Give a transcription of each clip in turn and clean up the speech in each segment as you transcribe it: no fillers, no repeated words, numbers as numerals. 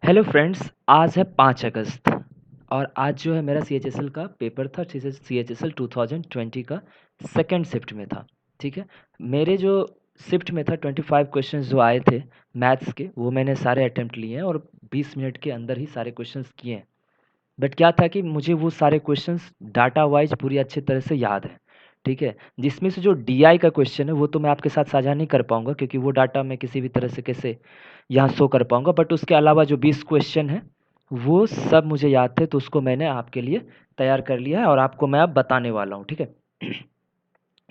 Hello friends, आज है 5 अगस्त और आज जो है मेरा CHSL का पेपर था। CHSL 2020 का सेकंड शिफ्ट में था। ठीक है, मेरे जो शिफ्ट में था 25 क्वेश्चंस जो आए थे मैथ्स के, वो मैंने सारे अटेम्प्ट लिए हैं और 20 मिनट के अंदर ही सारे क्वेश्चंस किए हैं। बट क्या था कि मुझे वो सारे क्वेश्चंस डाटा वाइज पूरी अच्छी तरह से याद है। ठीक है, जिसमें से जो DI का क्वेश्चन है वो तो मैं आपके साथ साझा नहीं कर पाऊंगा, क्योंकि वो डाटा मैं किसी भी तरह से कैसे यहाँ शो कर पाऊंगा। बट उसके अलावा जो 20 क्वेश्चन है वो सब मुझे याद थे, तो उसको मैंने आपके लिए तैयार कर लिया है और आपको मैं अब बताने वाला हूँ। ठीक है,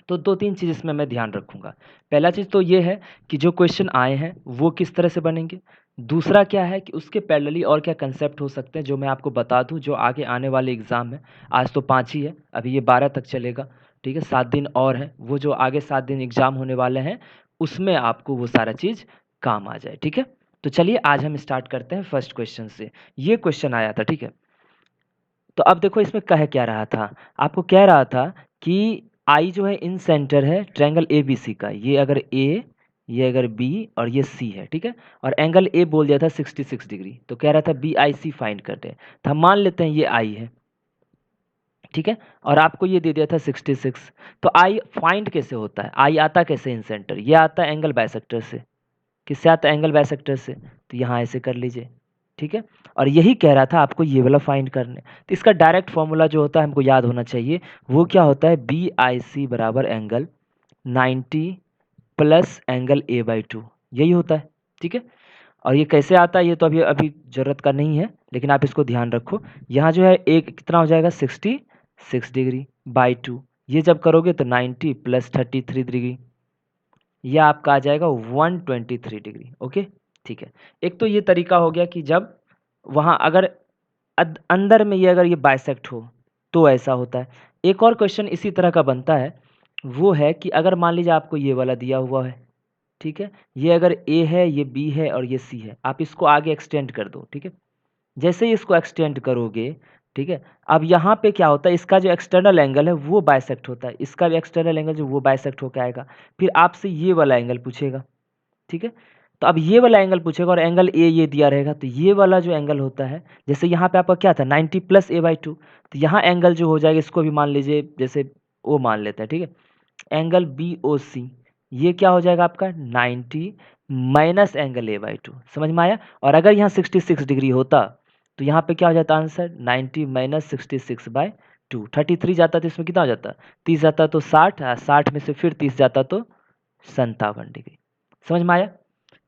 तो 2-3 चीज़ इसमें मैं ध्यान रखूंगा। पहला चीज़ तो ये है कि जो क्वेश्चन आए हैं वो किस तरह से बनेंगे। दूसरा क्या है कि उसके पैरेलली और क्या कंसेप्ट हो सकते हैं जो मैं आपको बता दूं, जो आगे आने वाले एग्ज़ाम में। आज तो 5 ही है, अभी ये 12 तक चलेगा। ठीक है, 7 दिन और हैं, वो जो आगे 7 दिन एग्ज़ाम होने वाले हैं उसमें आपको वो सारा चीज़ काम आ जाए। ठीक है, तो चलिए आज हम स्टार्ट करते हैं फर्स्ट क्वेश्चन से। ये क्वेश्चन आया था। ठीक है, तो अब देखो इसमें कह क्या रहा था, आपको कह रहा था कि आई जो है इन सेंटर है ट्रायंगल ए बी सी का। ये अगर ए, ये अगर बी और ये सी है। ठीक है, और एंगल ए बोल दिया था 66 डिग्री, तो कह रहा था बी आई सी फाइंड करते हैं। तो हम मान लेते हैं ये आई है। ठीक है, और आपको ये दे दिया था 66। तो आई फाइंड कैसे होता है, आई आता कैसे इन सेंटर, ये आता है एंगल बाइसेक्टर से। किससे आता है, एंगल बाइसेक्टर से। तो यहाँ ऐसे कर लीजिए। ठीक है, और यही कह रहा था आपको ये वाला फाइंड करने। तो इसका डायरेक्ट फॉर्मूला जो होता है हमको याद होना चाहिए, वो क्या होता है, बी आई सी बराबर angle 90 plus angle A by 2, यही होता है। ठीक है, और ये कैसे आता है ये तो अभी अभी जरूरत का नहीं है, लेकिन आप इसको ध्यान रखो। यहाँ जो है एक कितना हो जाएगा 66 डिग्री बाई 2, ये जब करोगे तो 90 प्लस 33 डिग्री, यह आपका आ जाएगा 123 डिग्री। ओके, ठीक है। एक तो ये तरीका हो गया कि जब वहाँ अगर अंदर में ये अगर ये बाइसेक्ट हो तो ऐसा होता है। एक और क्वेश्चन इसी तरह का बनता है, वो है कि अगर मान लीजिए आपको ये वाला दिया हुआ है। ठीक है, ये अगर ए है, ये बी है और ये सी है, आप इसको आगे एक्सटेंड कर दो। ठीक है, जैसे ही इसको एक्सटेंड करोगे, ठीक है, अब यहाँ पे क्या होता है, इसका जो एक्सटर्नल एंगल है वो बाइसेक्ट होता है, इसका भी एक्सटर्नल एंगल जो वो बाइसेक्ट होकर आएगा। फिर आपसे ये वाला एंगल पूछेगा। ठीक है, तो अब ये वाला एंगल पूछेगा और एंगल ए ये दिया रहेगा, तो ये वाला जो एंगल होता है, जैसे यहाँ पे आपका क्या था 90 प्लस ए बाई 2, तो यहाँ एंगल जो हो जाएगा इसको भी मान लीजिए जैसे ओ मान लेते हैं। ठीक है, एंगल बी ओ सी, ये क्या हो जाएगा आपका 90 माइनस एंगल ए बाई 2। समझ में आया। और अगर यहाँ 66 डिग्री होता तो यहाँ पे क्या हो जाता आंसर 90 माइनस 66 बाई 2, 33 जाता तो इसमें कितना हो जाता, 30 जाता तो 60, 60 में से फिर 30 जाता तो 57 डिग्री। समझ में आया।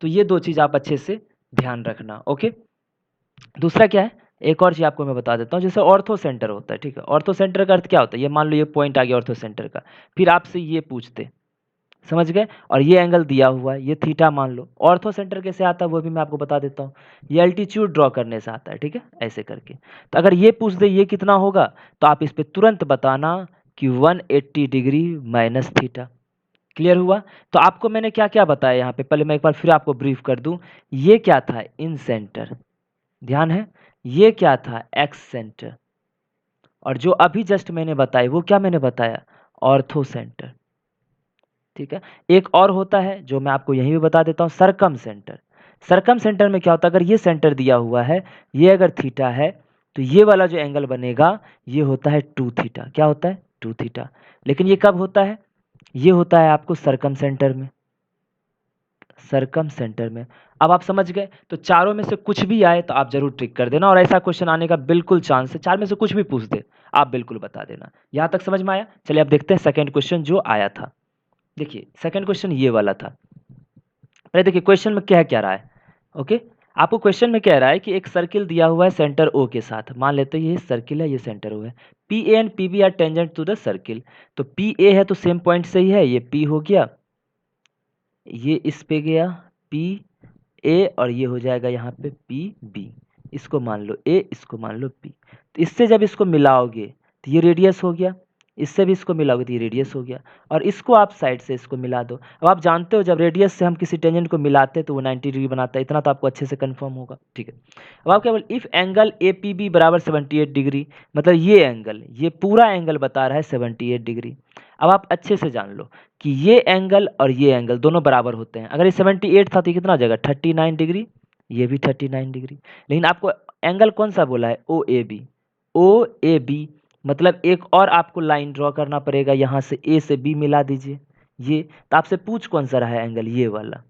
तो ये दो चीज़ आप अच्छे से ध्यान रखना। ओके, दूसरा क्या है, एक और चीज़ आपको मैं बता देता हूँ, जैसे ऑर्थो सेंटर होता है। ठीक है, ऑर्थो सेंटर का अर्थ क्या होता है, ये मान लो ये पॉइंट आ गया ऑर्थो सेंटर का, फिर आपसे ये पूछते, समझ गए, और ये एंगल दिया हुआ है, ये थीटा मान लो। ऑर्थो सेंटर कैसे आता है वो भी मैं आपको बता देता हूँ, ये एल्टीट्यूड ड्रॉ करने से आता है। ठीक है, ऐसे करके। तो अगर ये पूछ दे ये कितना होगा, तो आप इस पर तुरंत बताना कि 180 डिग्री माइनस थीटा। क्लियर हुआ। तो आपको मैंने क्या क्या बताया यहाँ पे, पहले मैं एक बार फिर आपको ब्रीफ कर दूं। ये क्या था, इन सेंटर, ध्यान है। ये क्या था, एक्स सेंटर। और जो अभी जस्ट मैंने बताया वो क्या मैंने बताया, ऑर्थो सेंटर। ठीक है, एक और होता है जो मैं आपको यहीं भी बता देता हूँ, सरकम सेंटर। सरकम सेंटर में क्या होता है, अगर ये सेंटर दिया हुआ है, ये अगर थीटा है, तो ये वाला जो एंगल बनेगा ये होता है 2 थीटा। क्या होता है, 2 थीटा। लेकिन ये कब होता है, ये होता है आपको सरकम सेंटर में, सरकम सेंटर में। अब आप समझ गए। तो चारों में से कुछ भी आए तो आप जरूर ट्रिक कर देना, और ऐसा क्वेश्चन आने का बिल्कुल चांस है, चार में से कुछ भी पूछ दे आप बिल्कुल बता देना। यहां तक समझ में आया। चलिए अब देखते हैं सेकंड क्वेश्चन जो आया था। देखिए सेकंड क्वेश्चन ये वाला था। पहले देखिए क्वेश्चन में क्या क्या रहा है। ओके, आपको क्वेश्चन में कह रहा है कि एक सर्किल दिया हुआ है सेंटर ओ के साथ, मान लेते हैं ये सर्किल है, ये सेंटर ओ है। P A and P B are tangent to the circle. तो पी ए है तो सेम पॉइंट से ही है, ये पी हो गया, ये इस पे गया पी ए, और ये हो जाएगा यहाँ पे पी बी। इसको मान लो ए, इसको मान लो पी। तो इससे जब इसको मिलाओगे तो ये रेडियस हो गया, इससे भी इसको मिलाओगे तो ये रेडियस हो गया, और इसको आप साइड से इसको मिला दो। अब आप जानते हो जब रेडियस से हम किसी टेंजेंट को मिलाते हैं तो वो 90 डिग्री बनाता है, इतना तो आपको अच्छे से कंफर्म होगा। ठीक है, अब आप क्या बोल, if angle A P B बराबर 78 डिग्री, मतलब ये एंगल, ये पूरा एंगल बता रहा है 78 डिग्री। अब आप अच्छे से जान लो कि ये एंगल और ये एंगल दोनों बराबर होते हैं। अगर ये 78 था तो ये कितना हो जाएगा 39 डिग्री, ये भी 39 डिग्री। लेकिन आपको एंगल कौन सा बोला है? ओ A B. O A B मतलब एक और आपको लाइन ड्रॉ करना पड़ेगा, यहाँ से ए से बी मिला दीजिए। ये तो आपसे पूछ कौन सा रहा है एंगल? ये वाला,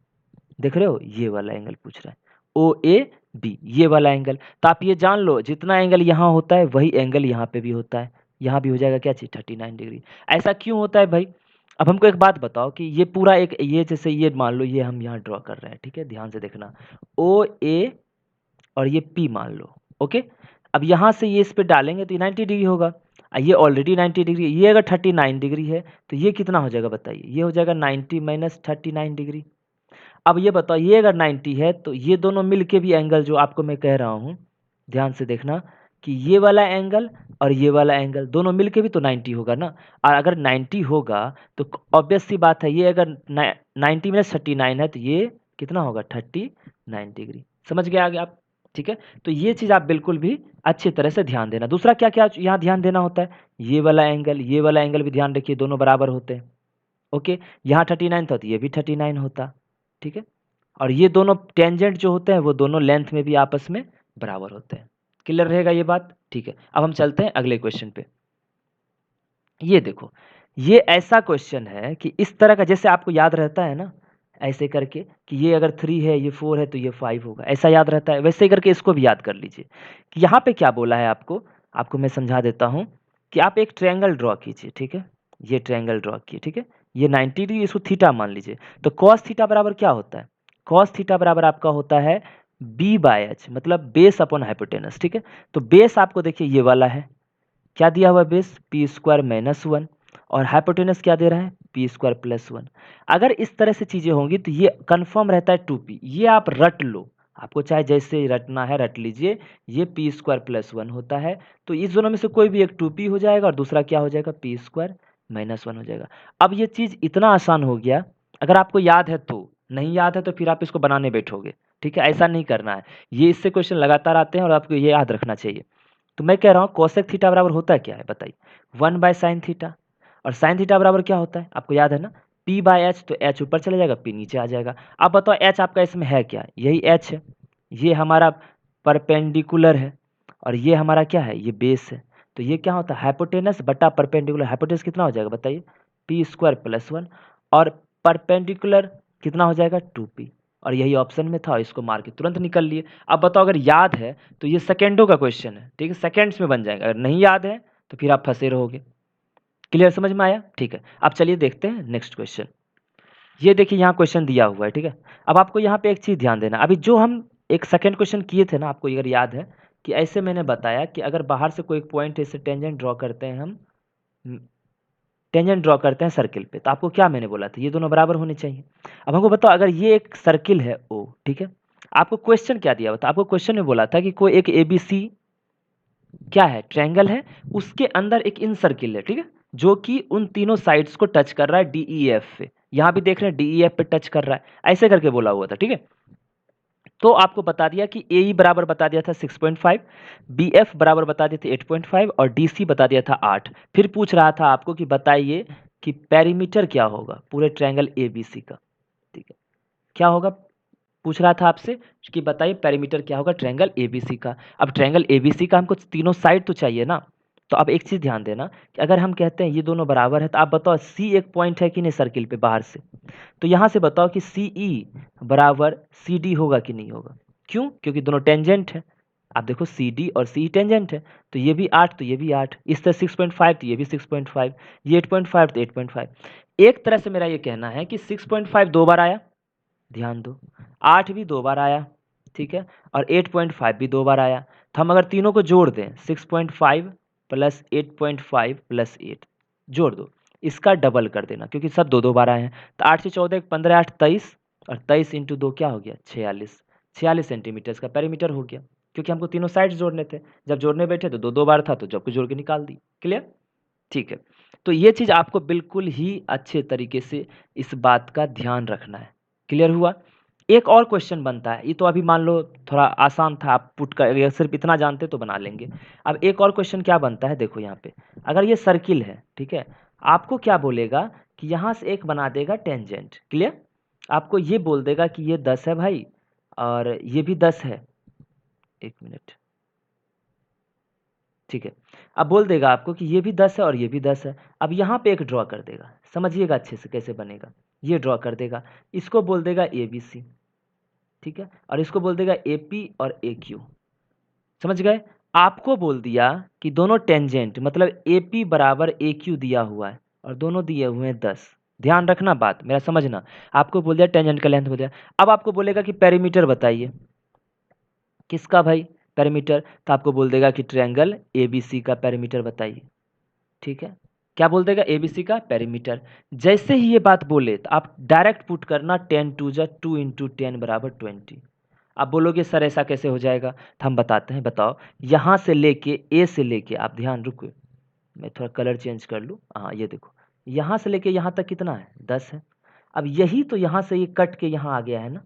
देख रहे हो, ये वाला एंगल पूछ रहा है, ओ ए बी, ये वाला एंगल। तो आप ये जान लो जितना एंगल यहाँ होता है वही एंगल यहाँ पे भी होता है। यहाँ भी हो जाएगा क्या चीज? 39 डिग्री। ऐसा क्यों होता है भाई? अब हमको एक बात बताओ कि ये पूरा एक, ये जैसे ये मान लो ये हम यहाँ ड्रॉ कर रहे हैं, ठीक है, ध्यान से देखना, ओ ए और ये पी मान लो, ओके। अब यहाँ से ये इस पे डालेंगे तो ये 90 डिग्री होगा। ये ऑलरेडी 90 डिग्री, ये अगर 39 डिग्री है तो ये कितना हो जाएगा बताइए? ये हो जाएगा 90 माइनस 39 डिग्री। अब ये बताओ, ये अगर 90 है तो ये दोनों मिल के भी एंगल जो आपको मैं कह रहा हूँ, ध्यान से देखना कि ये वाला एंगल और ये वाला एंगल दोनों मिल के भी तो 90 होगा ना। और अगर 90 होगा तो ऑब्वियस सी बात है, ये अगर 90 में 39 है तो ये कितना होगा? 39 डिग्री। समझ गए आगे आप? ठीक है, तो ये चीज़ आप बिल्कुल भी अच्छी तरह से ध्यान देना। दूसरा क्या क्या यहाँ ध्यान देना होता है? ये वाला एंगल, ये वाला एंगल भी ध्यान रखिए, दोनों बराबर होते हैं। ओके, यहाँ 39 था तो ये भी 39 होता, ठीक है। और ये दोनों टेंजेंट जो होते हैं वो दोनों लेंथ में भी आपस में बराबर होते हैं। क्लियर रहेगा ये बात? ठीक है, अब हम चलते हैं अगले क्वेश्चन पे। ये देखो, ये ऐसा क्वेश्चन है कि इस तरह का, जैसे आपको याद रहता है ना ऐसे करके कि ये अगर 3 है, ये 4 है तो ये 5 होगा, ऐसा याद रहता है, वैसे ही करके इसको भी याद कर लीजिए कि यहाँ पे क्या बोला है आपको। आपको मैं समझा देता हूँ कि आप एक ट्रायंगल ड्रॉ कीजिए, ठीक है, ये ट्रायंगल ड्रॉ किए, ठीक है, ये 90 डिग्री, इसको थीटा मान लीजिए। तो कॉस थीटा बराबर क्या होता है? कॉस थीटा बराबर आपका होता है बी बाय एच, मतलब बेस अपॉन हाइपोटेनस, ठीक है। तो बेस आपको देखिए ये वाला है, क्या दिया हुआ बेस? पी स्क्वायर माइनस 1, और हाइपोटेनस क्या दे रहा है? P square plus 1। अगर इस तरह से चीज़ें होंगी तो ये कन्फर्म रहता है 2p, ये आप रट लो, आपको चाहे जैसे रटना है रट लीजिए। ये पी स्क्वायर प्लस 1 होता है, तो इस दोनों में से कोई भी एक 2p हो जाएगा और दूसरा क्या हो जाएगा? पी स्क्वायर माइनस 1 हो जाएगा। अब ये चीज़ इतना आसान हो गया, अगर आपको याद है तो, नहीं याद है तो फिर आप इसको बनाने बैठोगे, ठीक है, ऐसा नहीं करना है। ये इससे क्वेश्चन लगातार आते हैं और आपको ये याद रखना चाहिए। तो मैं कह रहा हूँ कोसेक थीटा बराबर होता है क्या है बताइए? 1/sin theta. और साइन थीटा बराबर क्या होता है आपको याद है ना? p by H. तो h ऊपर चले जाएगा, p नीचे आ जाएगा। अब बताओ h आपका इसमें है क्या? यही h है, ये हमारा परपेंडिकुलर है और ये हमारा क्या है? ये बेस है। तो ये क्या होता है? हाइपोटेनस बटा परपेंडिकुलर। हाइपोटेनस कितना हो जाएगा बताइए? पी स्क्वायर प्लस 1, और परपेंडिकुलर कितना हो जाएगा? 2p। और यही ऑप्शन में था, इसको मार के तुरंत निकल लिए। अब बताओ अगर याद है तो ये सेकेंडों का क्वेश्चन है, ठीक है, सेकेंड्स में बन जाएगा। अगर नहीं याद है तो फिर आप फंसे रहोगे। क्लियर, समझ में आया? ठीक है, अब चलिए देखते हैं नेक्स्ट क्वेश्चन। ये देखिए यहाँ क्वेश्चन दिया हुआ है, ठीक है। अब आपको यहाँ पे एक चीज़ ध्यान देना, अभी जो हम एक सेकेंड क्वेश्चन किए थे ना, आपको अगर याद है कि ऐसे मैंने बताया कि अगर बाहर से कोई एक पॉइंट ऐसे टेंजेंट ड्रॉ करते हैं हम, टेंजेंट ड्रॉ करते हैं सर्किल पे, तो आपको क्या मैंने बोला था? ये दोनों बराबर होने चाहिए। अब हमको बताओ, अगर ये एक सर्किल है ओ, ठीक है, आपको क्वेश्चन क्या दिया हुआ था? आपको क्वेश्चन में बोला था कि कोई एक ABC क्या है? ट्रायंगल है, उसके अंदर एक इन सर्किल है, ठीक है, जो कि उन तीनों साइड्स को टच कर रहा है DEF पे। यहाँ भी देख रहे हैं DEF पे टच कर रहा है, ऐसे करके बोला हुआ था, ठीक है। तो आपको बता दिया कि AE बराबर बता दिया था 6.5, BF बराबर बता दिए थे 8.5 और DC बता दिया था 8। फिर पूछ रहा था आपको कि बताइए कि पेरीमीटर क्या होगा पूरे ट्रायंगल ABC का, ठीक है, क्या होगा? पूछ रहा था आपसे कि बताइए पेरीमीटर क्या होगा ट्रायंगल ABC का। अब ट्रायंगल ABC का हमको तीनों साइड तो चाहिए ना। तो अब एक चीज़ ध्यान देना कि अगर हम कहते हैं ये दोनों बराबर है तो आप बताओ C एक पॉइंट है कि नहीं सर्किल पे बाहर से? तो यहाँ से बताओ कि CE बराबर CD होगा कि नहीं होगा? क्यों? क्योंकि दोनों टेंजेंट है। आप देखो CD और CE टेंजेंट है, तो ये भी 8 तो ये भी 8, इस तरह 6.5 तो ये भी 6.5, ये 8.5 तो 8.5। एक तरह से मेरा ये कहना है कि 6.5 दो बार आया, ध्यान दो, 8 भी दो बार आया, ठीक है, और 8.5 भी दो बार आया। तो हम अगर तीनों को जोड़ दें, 6.5 प्लस 8.5 प्लस 8 जोड़ दो, इसका डबल कर देना क्योंकि सब दो दो बार आए हैं। तो 8 से 14 15 8 23, और 23 इंटू 2 क्या हो गया? 46। 46 सेंटीमीटर का पेरीमीटर हो गया, क्योंकि हमको तीनों साइड्स जोड़ने थे। जब जोड़ने बैठे तो दो दो बार था, तो जब को जोड़ के निकाल दी। क्लियर? ठीक है, तो ये चीज़ आपको बिल्कुल ही अच्छे तरीके से इस बात का ध्यान रखना है। क्लियर हुआ? एक और क्वेश्चन बनता है, ये तो अभी मान लो थोड़ा आसान था, आप पुट कर, अगर सिर्फ इतना जानते तो बना लेंगे। अब एक और क्वेश्चन क्या बनता है, देखो यहाँ पे, अगर ये सर्किल है, ठीक है, आपको क्या बोलेगा कि यहाँ से एक बना देगा टेंजेंट। क्लियर? आपको ये बोल देगा कि ये 10 है भाई, और ये भी 10 है। 1 मिनट, ठीक है। अब बोल देगा आपको कि ये भी 10 है और ये भी 10 है। अब यहाँ पे एक ड्रॉ कर देगा, समझिएगा अच्छे से कैसे बनेगा। ये ड्रॉ कर देगा, इसको बोल देगा ABC, ठीक है, और इसको बोल देगा AP और AQ। समझ गए? आपको बोल दिया कि दोनों टेंजेंट मतलब AP बराबर AQ दिया हुआ है और दोनों दिए हुए हैं 10। ध्यान रखना बात मेरा, समझना। आपको बोल दिया टेंजेंट का लेंथ बोल दिया। अब आपको बोलेगा कि पेरीमीटर बताइए। किसका भाई? पेरीमीटर। तो आपको बोल देगा कि ट्रायंगल ABC का पेरीमीटर बताइए, ठीक है। क्या बोल देगा? ABC का पेरीमीटर। जैसे ही ये बात बोले तो आप डायरेक्ट पुट करना 10 2 जा 2 इंटू 10 बराबर 20। आप बोलोगे सर ऐसा कैसे हो जाएगा? तो हम बताते हैं, बताओ। यहाँ से लेके A से लेके, आप ध्यान रुको, मैं थोड़ा कलर चेंज कर लूँ। हाँ ये देखो, यहाँ से लेके यहाँ तक कितना है? 10 है। अब यही तो यहाँ से ये कट के यहाँ आ गया है ना।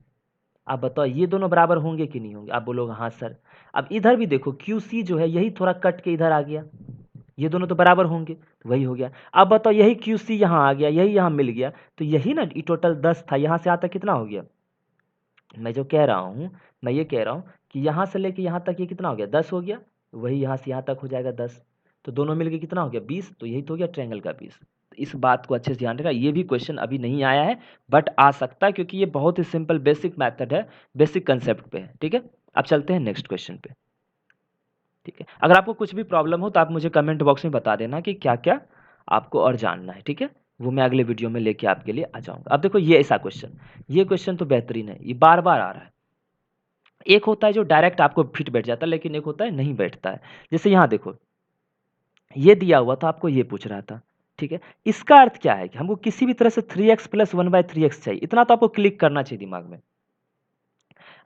आप बताओ ये दोनों बराबर होंगे कि नहीं होंगे? आप बोलोगे हाँ सर। अब इधर भी देखो, QC जो है यही थोड़ा कट के इधर आ गया, ये दोनों तो बराबर होंगे, तो वही हो गया। अब बताओ यही QC यहाँ आ गया, यही यहाँ मिल गया, तो यही ना ये टोटल 10 था, यहाँ से आता कितना हो गया? मैं जो कह रहा हूँ, मैं ये कह रहा हूँ कि यहाँ से लेके यहाँ तक ये कितना हो गया? 10 हो गया। वही यहाँ से यहाँ तक हो जाएगा 10, तो दोनों मिलके कितना हो गया? 20। तो यही तो हो गया ट्रायंगल का 20। इस बात को अच्छे से ध्यान रखना। ये भी क्वेश्चन अभी नहीं आया है बट आ सकता है, क्योंकि ये बहुत ही सिंपल बेसिक मैथड है, बेसिक कंसेप्ट पे है, ठीक है। अब चलते हैं नेक्स्ट क्वेश्चन पे, ठीक है। अगर आपको कुछ भी प्रॉब्लम हो तो आप मुझे कमेंट बॉक्स में बता देना कि क्या क्या आपको और जानना है, ठीक है। वो मैं अगले वीडियो में लेके आपके लिए आ जाऊंगा। अब देखो ये ऐसा क्वेश्चन, ये क्वेश्चन तो बेहतरीन है, ये बार बार आ रहा है। एक होता है जो डायरेक्ट आपको फिट बैठ जाता है, लेकिन एक होता है नहीं बैठता है। जैसे यहाँ देखो, ये दिया हुआ था, आपको ये पूछ रहा था, ठीक है। इसका अर्थ क्या है कि हमको किसी भी तरह से 3x प्लस 1/3x चाहिए। इतना तो आपको क्लिक करना चाहिए दिमाग में।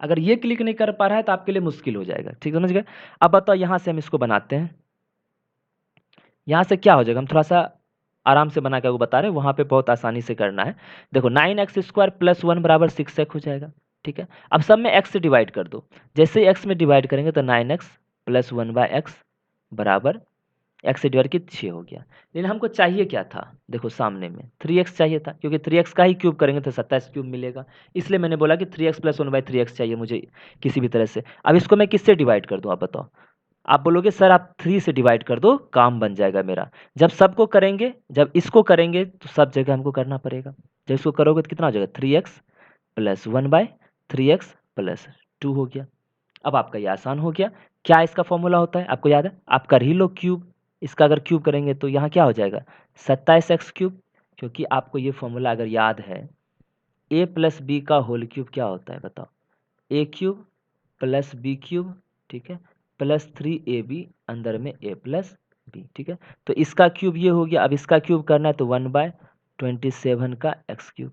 अगर ये क्लिक नहीं कर पा रहा है तो आपके लिए मुश्किल हो जाएगा, ठीक समझ गए। अब बताओ यहाँ से हम इसको बनाते हैं, यहाँ से क्या हो जाएगा, हम थोड़ा सा आराम से बना के वो बता रहे हैं, वहाँ पे बहुत आसानी से करना है। देखो 9x² प्लस 1 बराबर 6x हो जाएगा, ठीक है। अब सब में x से डिवाइड कर दो। जैसे ही x में डिवाइड करेंगे तो 9x प्लस 1/x बराबर x से डिवाइड की 6 हो गया। लेकिन हमको चाहिए क्या था? देखो सामने में 3x चाहिए था, क्योंकि 3x का ही क्यूब करेंगे तो 27 क्यूब मिलेगा। इसलिए मैंने बोला कि 3x प्लस 1/3x चाहिए मुझे किसी भी तरह से। अब इसको मैं किससे डिवाइड कर दूँ, आप बताओ। आप बोलोगे सर आप 3 से डिवाइड कर दो, काम बन जाएगा मेरा। जब सबको करेंगे, जब इसको करेंगे तो सब जगह हमको करना पड़ेगा। जब इसको करोगे तो कितना हो जाएगा? 3x प्लस 1/3x प्लस 2 हो गया। अब आपका ये आसान हो गया। क्या इसका फॉर्मूला होता है आपको याद है? आप कर ही लो क्यूब। इसका अगर क्यूब करेंगे तो यहाँ क्या हो जाएगा? 27x cube. क्योंकि आपको ये फॉर्मूला अगर याद है, a प्लस बी का होल क्यूब क्या होता है बताओ? a cube plus B cube, ठीक है, प्लस 3ab अंदर में a प्लस बी, ठीक है। तो इसका क्यूब ये हो गया। अब इसका क्यूब करना है तो 1/27 का x क्यूब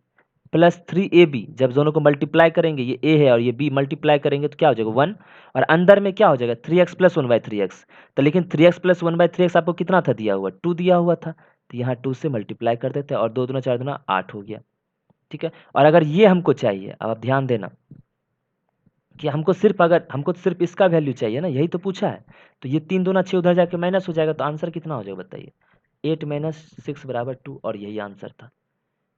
प्लस 3ab। जब दोनों को मल्टीप्लाई करेंगे, ये a है और ये b मल्टीप्लाई करेंगे तो क्या हो जाएगा? 1। और अंदर में क्या हो जाएगा? 3x plus 1/3x। तो लेकिन 3x प्लस 1/3x आपको कितना था दिया हुआ? 2 दिया हुआ था, तो यहाँ 2 से मल्टीप्लाई कर देते हैं और 2 दूना 4 दूना 8 हो गया, ठीक है। और अगर ये हमको चाहिए, अब आप ध्यान देना कि हमको सिर्फ इसका वैल्यू चाहिए ना, यही तो पूछा है। तो ये 3 दूना 6 उधर जाके माइनस हो जाएगा, तो आंसर कितना हो जाएगा बताइए? 8 माइनस 6 बराबर 2, और यही आंसर था।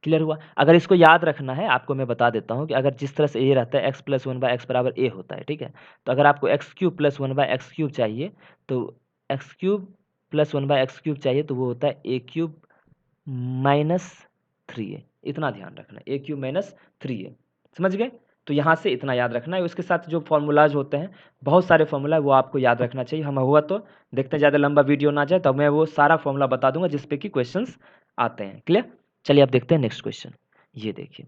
क्लियर हुआ? अगर इसको याद रखना है आपको, मैं बता देता हूँ कि अगर जिस तरह से ये रहता है x प्लस 1/x बराबर a होता है, ठीक है। तो अगर आपको x cube plus 1/x cube चाहिए, तो x cube plus 1/x cube चाहिए तो वो होता है a क्यूब माइनस 3a। इतना ध्यान रखना है, a क्यूब माइनस 3a। समझ गए? तो यहाँ से इतना याद रखना है। उसके साथ जो फॉर्मूलाज होते हैं, बहुत सारे फॉर्मूला, वो आपको याद रखना चाहिए। हम हुआ तो देखते हैं ज़्यादा लंबा वीडियो ना जाए, तो मैं वो सारा फॉर्मूला बता दूंगा जिसपे कि क्वेश्चंस आते हैं। क्लियर? चलिए अब देखते हैं नेक्स्ट क्वेश्चन। ये देखिए,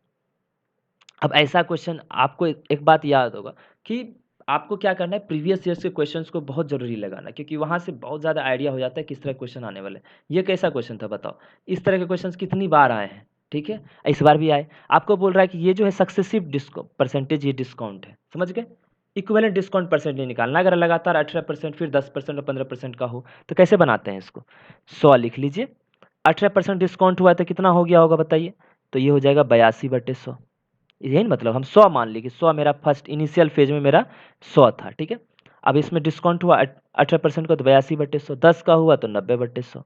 अब ऐसा क्वेश्चन आपको एक बात याद होगा कि आपको क्या करना है, प्रीवियस ईयर्स के क्वेश्चंस को बहुत जरूरी लगाना, क्योंकि वहाँ से बहुत ज़्यादा आइडिया हो जाता है किस तरह क्वेश्चन आने वाले। ये कैसा क्वेश्चन था बताओ? इस तरह के क्वेश्चंस कितनी बार आए हैं, ठीक है, इस बार भी आए। आपको बोल रहा है कि ये जो है सक्सेसिव परसेंटेज, ये डिस्काउंट है, समझ गए। इक्विवेलेंट डिस्काउंट परसेंटेज निकालना। अगर लगातार 18%, फिर 10% और 15% का हो तो कैसे बनाते हैं इसको? 100 लिख लीजिए। 18% डिस्काउंट हुआ तो कितना हो गया होगा बताइए? तो ये हो जाएगा 82/100। यही ना, मतलब हम 100 मान ली कि 100 मेरा फर्स्ट इनिशियल फेज में मेरा 100 था, ठीक है। अब इसमें डिस्काउंट हुआ 18% का तो 82/100, 10 का हुआ तो 90/100,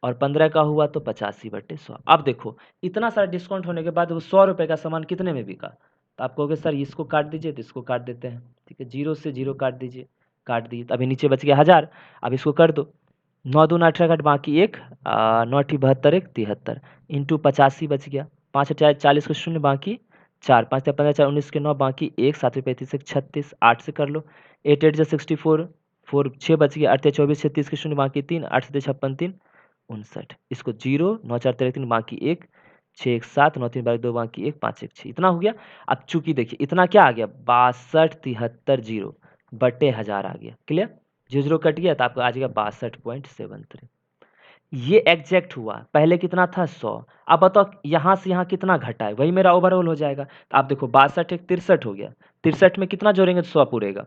और 15 का हुआ तो 85/100। अब देखो इतना सारा डिस्काउंट होने के बाद वो 100 रुपये का सामान कितने में बिका? तो आप कहोगे सर इसको काट दीजिए, तो इसको काट देते हैं, ठीक है, 0 से 0 काट दीजिए, काट दिए, तो अभी नीचे बच गया 1000। अब इसको कर दो, 9 दूना 18 घट बाकी 1, 9 अठी 72 1 73 इंटू 85 बच गया, 5 अठी 40 का 0 बाकी 4, 5 15 4 19 के 9 बाकी 1, 7 35 1 36, 8 से कर लो, 8 8 जा 64, 4 6 बच गया, 8 24 36 के 0 बाकी 3, 8 7 56 3 59, इसको 0 9 4 13 3 बाकी 1, 6 1 7 9 3 बाकी 2 बाकी 1 5 1 6, इतना हो गया। अब चूंकि देखिए इतना क्या आ गया, 62 73 0 बटे 1000 आ गया, क्लियर, 0 कट गया तो आपको आ जाएगा 62.73। ये एग्जैक्ट हुआ, पहले कितना था 100। अब बताओ यहाँ से यहाँ कितना घटा है, वही मेरा ओवरऑल हो जाएगा। तो आप देखो 62 एक 63 हो गया, 63 में कितना जोड़ेंगे तो 100 पूरेगा,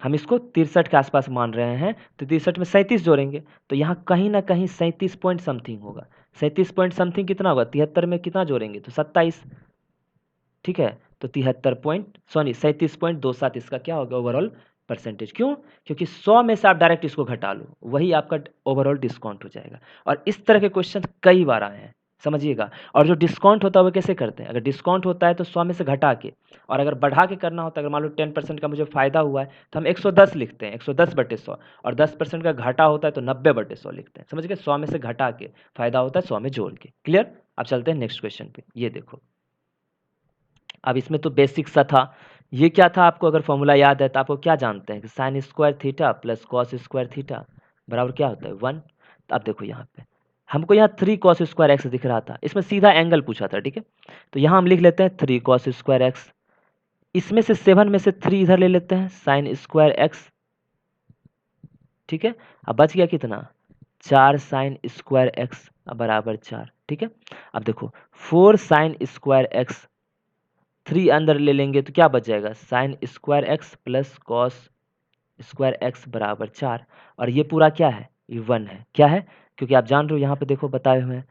हम इसको 63 के आसपास मान रहे हैं, तो 63 में 37 जोड़ेंगे, तो यहाँ कहीं ना कहीं 37 पॉइंट समथिंग होगा। 37 पॉइंट समथिंग कितना होगा, 73 में कितना जोड़ेंगे तो 27, ठीक है, तो 37.27 इसका क्या होगा ओवरऑल परसेंटेज। क्यों, क्योंकि 100 में से आप डायरेक्ट इसको घटा लो, वही आपका ओवरऑल डिस्काउंट हो जाएगा। और इस तरह के क्वेश्चन कई बार आए हैं, समझिएगा। और जो डिस्काउंट होता है वो कैसे करते हैं, अगर डिस्काउंट होता है तो 100 में से घटा के, और अगर बढ़ा के करना होता है, अगर मान लो 10% का मुझे फायदा हुआ है तो हम 110 लिखते हैं, 110 बटे 100, और 10% का घाटा होता है तो 90 बटे 100 लिखते हैं, समझ गए, 100 में से घटा के, फायदा होता है 100 में जोड़ के, क्लियर। अब चलते हैं नेक्स्ट क्वेश्चन पे, ये देखो, अब इसमें तो बेसिक सा था, ये क्या था, आपको अगर फॉर्मूला याद है तो आपको क्या जानते हैं कि sine square theta plus cos square theta बराबर क्या होता है 1। तो आप देखो यहाँ पे हमको यहाँ 3 कॉस स्क्वायर एक्स दिख रहा था, इसमें सीधा एंगल पूछा था, ठीक है, तो यहाँ हम लिख लेते हैं 3 कॉस स्क्वायर एक्स, इसमें से 7 में से 3 इधर ले लेते हैं साइन स्क्वायर एक्स, ठीक है, अब बच गया कितना 4 साइन स्क्वायर एक्स बराबर 4, ठीक है। अब देखो 4 साइन स्क्वायर एक्स 3 अंदर ले लेंगे तो क्या बच जाएगा sine square x plus cos square x बराबर 4, और ये पूरा क्या है ये 1 है, क्या है, क्योंकि आप जान रहे हो यहाँ पे देखो बताए हुए हैं,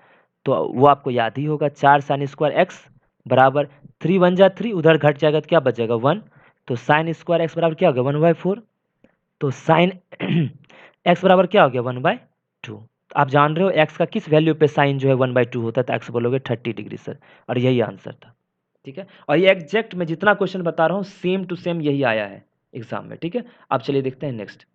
तो वो आपको याद ही होगा, 4 साइन स्क्वायर एक्स बराबर 3 1 जा 3, उधर घट जाएगा तो क्या बच जाएगा 1, तो साइन स्क्वायर एक्स बराबर क्या होगा 1/4, तो साइन एक्स बराबर क्या हो गया 1/2। आप जान रहे हो एक्स का किस वैल्यू पे साइन जो है 1/2 होता है, तो एक्स बोलोगे 30 डिग्री सर, और यही आंसर था, ठीक है। और ये एग्जैक्ट मैं जितना क्वेश्चन बता रहा हूँ सेम टू सेम यही आया है एग्जाम में, ठीक है। अब चलिए देखते हैं नेक्स्ट।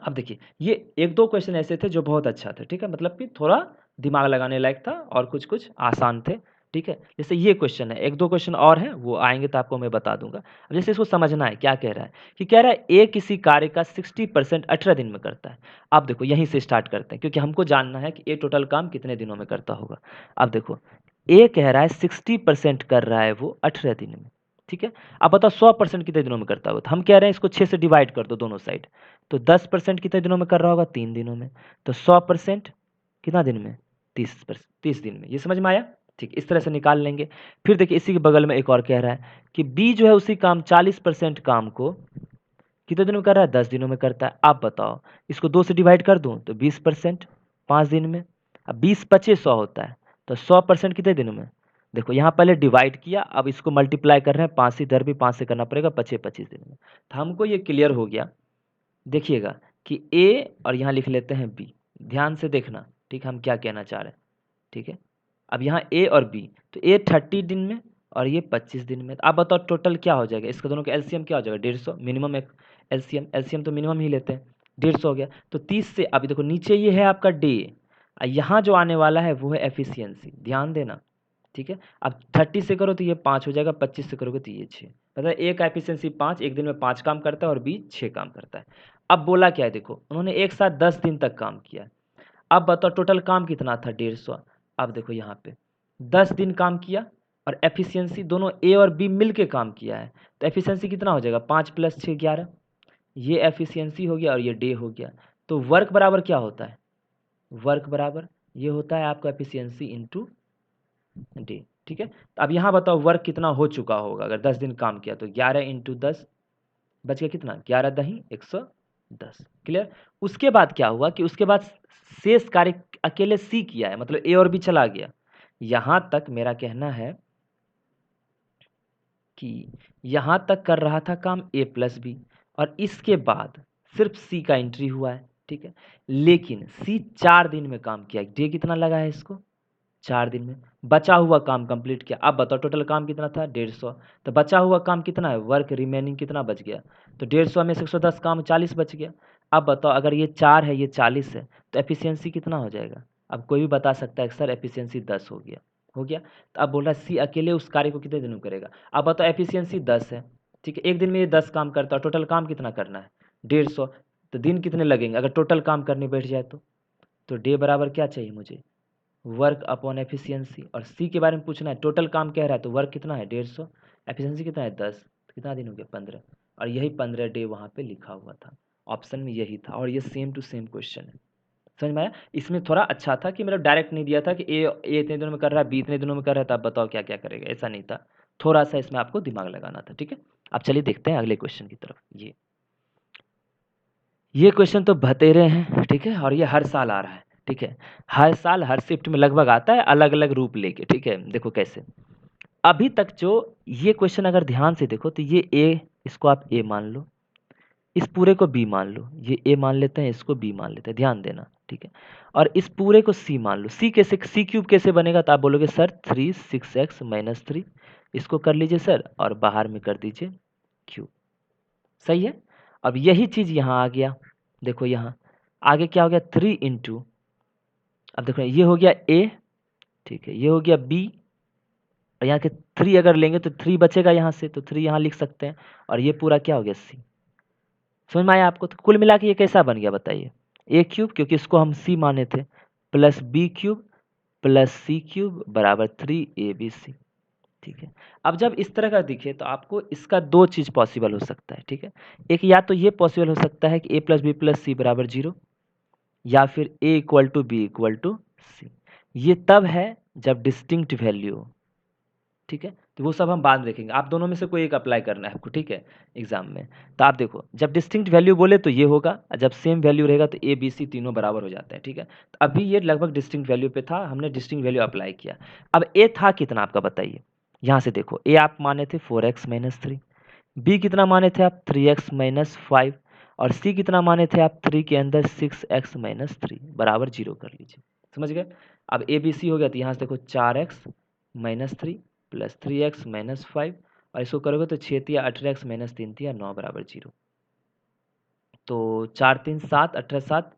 अब देखिए ये एक दो क्वेश्चन ऐसे थे जो बहुत अच्छा थे, ठीक है, मतलब कि थोड़ा दिमाग लगाने लायक था, और कुछ कुछ आसान थे, ठीक है। जैसे ये क्वेश्चन है, एक दो क्वेश्चन और हैं वो आएंगे तो आपको मैं बता दूंगा। अब जैसे इसको समझना है, क्या कह रहा है कि कह रहा है ए किसी कार्य का 60% 18 दिन में करता है। अब देखो यहीं से स्टार्ट करते हैं, क्योंकि हमको जानना है कि ए टोटल काम कितने दिनों में करता होगा। अब देखो ए कह रहा है 60% कर रहा है वो 18 दिन में, ठीक है। अब बताओ 100% कितने दिनों में करता होगा, तो हम कह रहे हैं इसको 6 से डिवाइड कर दो दोनों साइड, तो 10% कितने दिनों में कर रहा होगा 3 दिनों में, तो 100% कितना दिन में 30 दिन में, ये समझ में आया, ठीक, इस तरह से निकाल लेंगे। फिर देखिए इसी के बगल में एक और कह रहा है कि बी जो है उसी काम 40% काम को कितने दिनों में कर रहा है 10 दिनों में करता है। आप बताओ इसको 2 से डिवाइड कर दूं तो 20% 5 दिन में, अब 20 पचे 100 होता है, तो 100% कितने दिनों में, देखो यहाँ पहले डिवाइड किया, अब इसको मल्टीप्लाई कर रहे हैं, 5 इधर भी 5 से करना पड़ेगा, 25 दिन में, तो हमको ये क्लियर हो गया। देखिएगा कि ए और यहाँ लिख लेते हैं बी, ध्यान से देखना, ठीक, हम क्या कहना चाह रहे हैं, ठीक है। अब यहाँ ए और बी, तो ए 30 दिन में और ये 25 दिन में, तो आप बताओ टोटल क्या हो जाएगा, इसका दोनों का एलसीएम क्या हो जाएगा 150, मिनिमम एक एलसीएम तो मिनिमम ही लेते हैं, 150 हो गया, तो 30 से अभी देखो नीचे ये है आपका डे, यहाँ जो आने वाला है वो है एफिशिएंसी, ध्यान देना, ठीक है। अब 30 से करो तो ये 5 हो जाएगा, 25 से करोगे तो ये 6, मतलब ए का एफिशिएंसी 5, एक दिन में 5 काम करता है और बी 6 काम करता है। अब बोला क्या है, देखो उन्होंने एक साथ 10 दिन तक काम किया, अब बताओ टोटल काम कितना था 150। अब देखो यहाँ पे 10 दिन काम किया और एफिशिएंसी दोनों ए और बी मिल के काम किया है, तो एफिशिएंसी कितना हो जाएगा 5 + 6 11, ये एफिशिएंसी हो गया और ये डे हो गया, तो वर्क बराबर क्या होता है, वर्क बराबर ये होता है आपका एफिशिएंसी इंटू डे, ठीक है। तो अब यहाँ बताओ वर्क कितना हो चुका होगा, अगर 10 दिन काम किया तो 11 × 10 बच गया कितना 11 दही 110, क्लियर। उसके बाद क्या हुआ कि उसके बाद शेष कार्य अकेले सी किया है, मतलब ए और बी चला गया, यहां तक मेरा कहना है कि यहां तक कर रहा था काम ए प्लस बी, और इसके बाद सिर्फ सी का एंट्री हुआ है, ठीक है। लेकिन सी 4 दिन में काम किया, डे कितना लगा है इसको 4 दिन में। बचा हुआ काम कंप्लीट किया। अब बताओ टोटल काम कितना था 150, तो बचा हुआ काम कितना है, वर्क रिमेनिंग कितना बच गया, तो 150 में से 110 काम 40 बच गया। अब बताओ अगर ये 4 है ये 40 है तो एफिशिएंसी कितना हो जाएगा। अब कोई भी बता सकता है कि सर एफिशिएंसी 10 हो गया, हो गया। तो अब बोल रहा है सी अकेले उस कार्य को कितने दिन में करेगा। अब बताओ एफिशिएंसी 10 है, ठीक है, एक दिन में ये 10 काम करता है, टोटल काम कितना करना है 150, तो दिन कितने लगेंगे अगर टोटल काम करने बैठ जाए तो डे बराबर क्या चाहिए मुझे, वर्क अपॉन एफिशिएंसी। और सी के बारे में पूछना है, टोटल काम कह रहा है तो वर्क कितना है 150, एफिशिएंसी कितना है 10, कितना दिन हो गया 15, और यही 15 डे वहाँ पे लिखा हुआ था, ऑप्शन में यही था। और ये सेम टू सेम क्वेश्चन है, समझ में आया। इसमें थोड़ा अच्छा था कि मतलब डायरेक्ट नहीं दिया था कि ए इतने दिनों में कर रहा है, बी इतने दिनों में कर रहा है, तो आप बताओ क्या क्या करेगा, ऐसा नहीं था। थोड़ा सा इसमें आपको दिमाग लगाना था, ठीक है। अब चलिए देखते हैं अगले क्वेश्चन की तरफ। ये क्वेश्चन तो भतेरे हैं, ठीक है, और ये हर साल आ रहा है, ठीक है, हर साल हर शिफ्ट में लगभग आता है अलग अलग रूप लेके, ठीक है। देखो कैसे, अभी तक जो ये क्वेश्चन अगर ध्यान से देखो तो ये ए, इसको आप ए मान लो, इस पूरे को बी मान लो, ये ए मान लेते हैं, इसको बी मान लेते हैं, ध्यान देना, ठीक है। और इस पूरे को सी मान लो, सी कैसे, सी क्यूब कैसे बनेगा, तो आप बोलोगे सर 3 6x - 3, इसको कर लीजिए सर और बाहर में कर दीजिए क्यूब, सही है। अब यही चीज यहाँ आ गया, देखो यहाँ आगे क्या हो गया 3 × अब देखो ये हो गया ए, ठीक है, ये हो गया बी, और यहाँ के 3 अगर लेंगे तो 3 बचेगा यहाँ से, तो 3 यहाँ लिख सकते हैं, और ये पूरा क्या हो गया सी। समझ में आया आपको। तो कुल मिला के ये कैसा बन गया बताइए, ए क्यूब, क्योंकि इसको हम सी माने थे, प्लस बी क्यूब प्लस सी क्यूब बराबर 3abc, ठीक है। अब जब इस तरह का दिखे तो आपको इसका दो चीज पॉसिबल हो सकता है, ठीक है। एक या तो ये पॉसिबल हो सकता है कि a plus B plus C बराबर 0, या फिर a equal to B equal to C. ये तब है जब डिस्टिंक्ट वैल्यू हो, ठीक है। तो वो सब हम बाद में देखेंगे, आप दोनों में से कोई एक अप्लाई करना है आपको, ठीक है, एग्जाम में। तो आप देखो जब डिस्टिंक्ट वैल्यू बोले तो ये होगा, और जब सेम वैल्यू रहेगा तो ए बी सी तीनों बराबर हो जाते हैं, ठीक है। तो अभी ये लगभग डिस्टिंक्ट वैल्यू पे था, हमने डिस्टिंक्ट वैल्यू अप्लाई किया। अब ए था कितना आपका बताइए, यहाँ से देखो ए आप माने थे 4x - 3, बी कितना माने थे आप 3x - 5, और सी कितना माने थे आप 3 के अंदर 6x - 3 बराबर 0 कर लीजिए, समझ गए। अब ए बी सी हो गया, तो यहाँ से देखो 4x - 3 प्लस 3x - 5, और इसको करोगे तो 6 × 18x - 3 × 9 बराबर 0। तो 4 3 7 18 7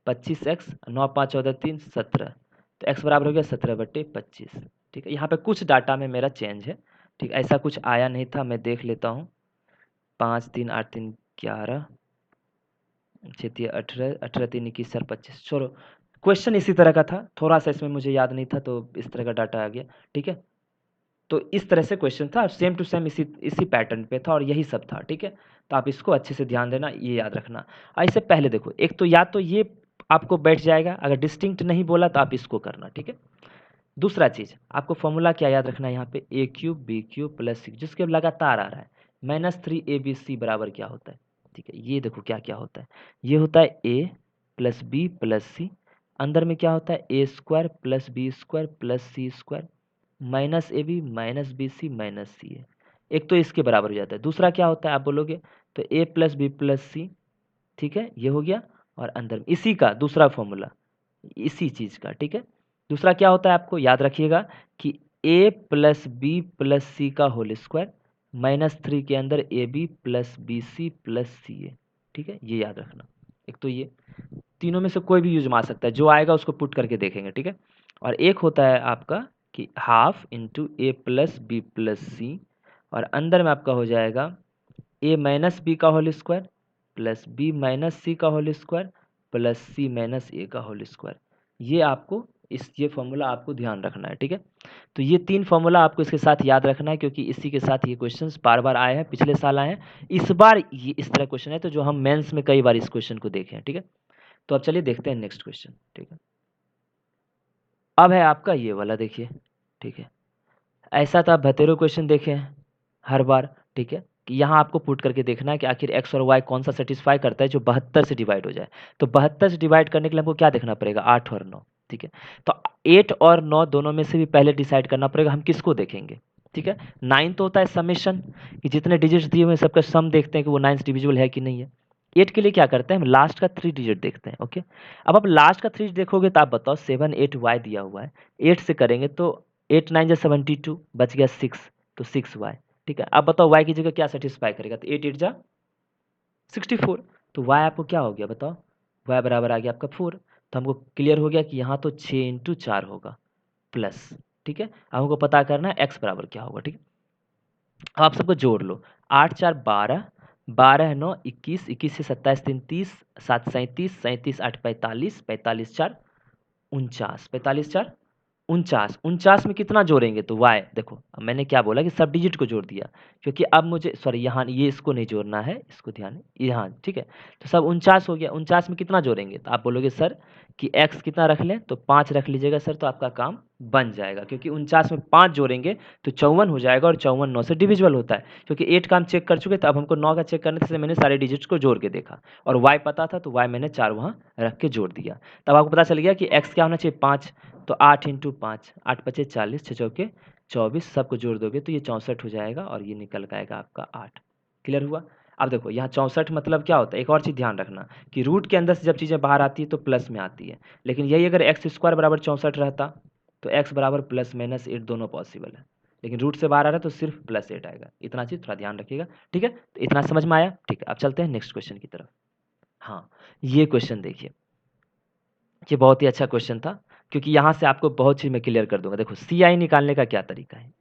25x 9 5 14 3 17, तो x बराबर हो गया 17/25, ठीक है। यहाँ पे कुछ डाटा में मेरा चेंज है, ठीक, ऐसा कुछ आया नहीं था, मैं देख लेता हूँ। 5 3 8 3 11 6 3 18 18 3 21 4 25, छोड़ो, क्वेश्चन इसी तरह का था, थोड़ा सा इसमें मुझे याद नहीं था तो इस तरह का डाटा आ गया, ठीक है। तो इस तरह से क्वेश्चन था, सेम टू सेम इसी इसी पैटर्न पे था, और यही सब था, ठीक है। तो आप इसको अच्छे से ध्यान देना, ये याद रखना। ऐसे पहले देखो, एक तो या तो ये आपको बैठ जाएगा, अगर डिस्टिंक्ट नहीं बोला तो आप इसको करना, ठीक है। दूसरा चीज आपको फॉर्मूला क्या याद रखना है, यहाँ पे ए क्यूब बी क्यूब प्लस सी, जिसके लगातार आ रहा है -3abc बराबर क्या होता है, ठीक है। ये देखो क्या क्या होता है, ये होता है a plus B plus C, अंदर में क्या होता है a² plus B square plus C square minus A B minus B C minus C A, एक तो इसके बराबर हो जाता है। दूसरा क्या होता है आप बोलोगे तो a प्लस बी प्लस सी, ठीक है, ये हो गया, और अंदर में इसी का दूसरा फॉर्मूला, इसी चीज का, ठीक है। दूसरा क्या होता है आपको याद रखिएगा कि a plus B plus C का होल स्क्वायर -3 के अंदर A B plus B C plus C A, ठीक है, ये याद रखना। एक तो ये तीनों में से कोई भी यूज मार सकता है, जो आएगा उसको पुट करके देखेंगे, ठीक है। और एक होता है आपका कि half into A plus B plus C, और अंदर में आपका हो जाएगा ए माइनस बी का whole square plus B minus C का whole square plus C minus A का होल स्क्वायर। ये आपको ये फॉर्मूला आपको ध्यान रखना है, ठीक है। तो ये 3 फॉर्मूला आपको इसके साथ याद रखना है, क्योंकि इसी के साथ ये क्वेश्चंस बार बार आए हैं, पिछले साल आए हैं, इस बार ये इस तरह क्वेश्चन है, तो जो हम मेंस में कई बार इस क्वेश्चन को देखे हैं, ठीक है। तो अब चलिए देखते हैं नेक्स्ट क्वेश्चन, ठीक है। अब है आपका ये वाला, देखिए, ठीक है। ऐसा तो आप भतेरो क्वेश्चन देखे हैं हर बार, ठीक है, कि यहाँ आपको पुट करके देखना है कि आखिर x और y कौन सा सेटिस्फाई करता है जो 72 से डिवाइड हो जाए। तो 72 से डिवाइड करने के लिए हमको क्या देखना पड़ेगा, 8 और 9, ठीक है। तो 8 और 9 दोनों में से भी पहले डिसाइड करना पड़ेगा हम किसको देखेंगे, ठीक है। 9 तो होता है समेशन, कि जितने डिजिट्स दिए हुए हैं सबका सम देखते हैं कि वो 9 डिविजिबल है कि नहीं है, 8 के लिए क्या करते हैं, हम लास्ट का 3 डिजिट देखते हैं। ओके, अब आप लास्ट का 3 देखोगे तो आप बताओ 7 8 वाई दिया हुआ है, 8 से करेंगे तो 8 9 जा 72, बच गया 6, तो 6 वाई। ठीक है, अब बताओ वाई की जगह क्या सेटिस्फाई करेगा, तो 8 8 जा 64, तो वाई आपको क्या हो गया बताओ, वाई बराबर आ गया आपका 4। तो हमको क्लियर हो गया कि यहाँ तो 6 इंटू 4 होगा प्लस। ठीक है, अब हमको पता करना है एक्स बराबर क्या होगा। ठीक है, अब आप सबको जोड़ लो, 8 4 12, 12 9 21, 21 से 27 3 30, 7 37, 37 8 45, 45 4 49, 45 4 49, 49 में कितना जोड़ेंगे तो y, देखो अब मैंने क्या बोला कि सब डिजिट को जोड़ दिया, क्योंकि अब मुझे सॉरी यहाँ ये इसको नहीं जोड़ना है, इसको ध्यान यहाँ। ठीक है, तो सब 49 हो गया, 49 में कितना जोड़ेंगे, तो आप बोलोगे सर कि x कितना रख लें, तो 5 रख लीजिएगा सर, तो आपका काम बन जाएगा, क्योंकि 49 में 5 जोड़ेंगे तो 54 हो जाएगा, और 54 9 से डिविजिबल होता है। क्योंकि 8 का हम चेक कर चुके, तो अब हमको 9 का चेक करने से मैंने सारे डिजिट्स को जोड़ के देखा, और y पता था, तो y मैंने 4 वहाँ रख के जोड़ दिया। तब आपको पता चल गया कि x क्या होना चाहिए 5, तो 8 इंटू 5, 8 पचे 40, 6 चौके 24, सबको जोड़ दोगे तो ये 64 हो जाएगा, और ये निकल के आएगा आपका 8। क्लियर हुआ। अब देखो यहाँ 64 मतलब क्या होता है, एक और चीज़ ध्यान रखना कि रूट के अंदर से जब चीज़ें बाहर आती है तो प्लस में आती है, लेकिन यही अगर एक्स स्क्वायर बराबर 64 रहता तो एक्स बराबर प्लस माइनस 8 दोनों पॉसिबल है, लेकिन रूट से बाहर आ रहा है तो सिर्फ +8 आएगा। इतना चीज़ थोड़ा ध्यान रखिएगा। ठीक है, तो इतना समझ में आया। ठीक है, अब चलते हैं नेक्स्ट क्वेश्चन की तरफ। हाँ, ये क्वेश्चन देखिए, ये बहुत ही अच्छा क्वेश्चन था, क्योंकि यहाँ से आपको बहुत चीज़ मैं क्लियर कर दूंगा। देखो सी आई निकालने का क्या तरीका है,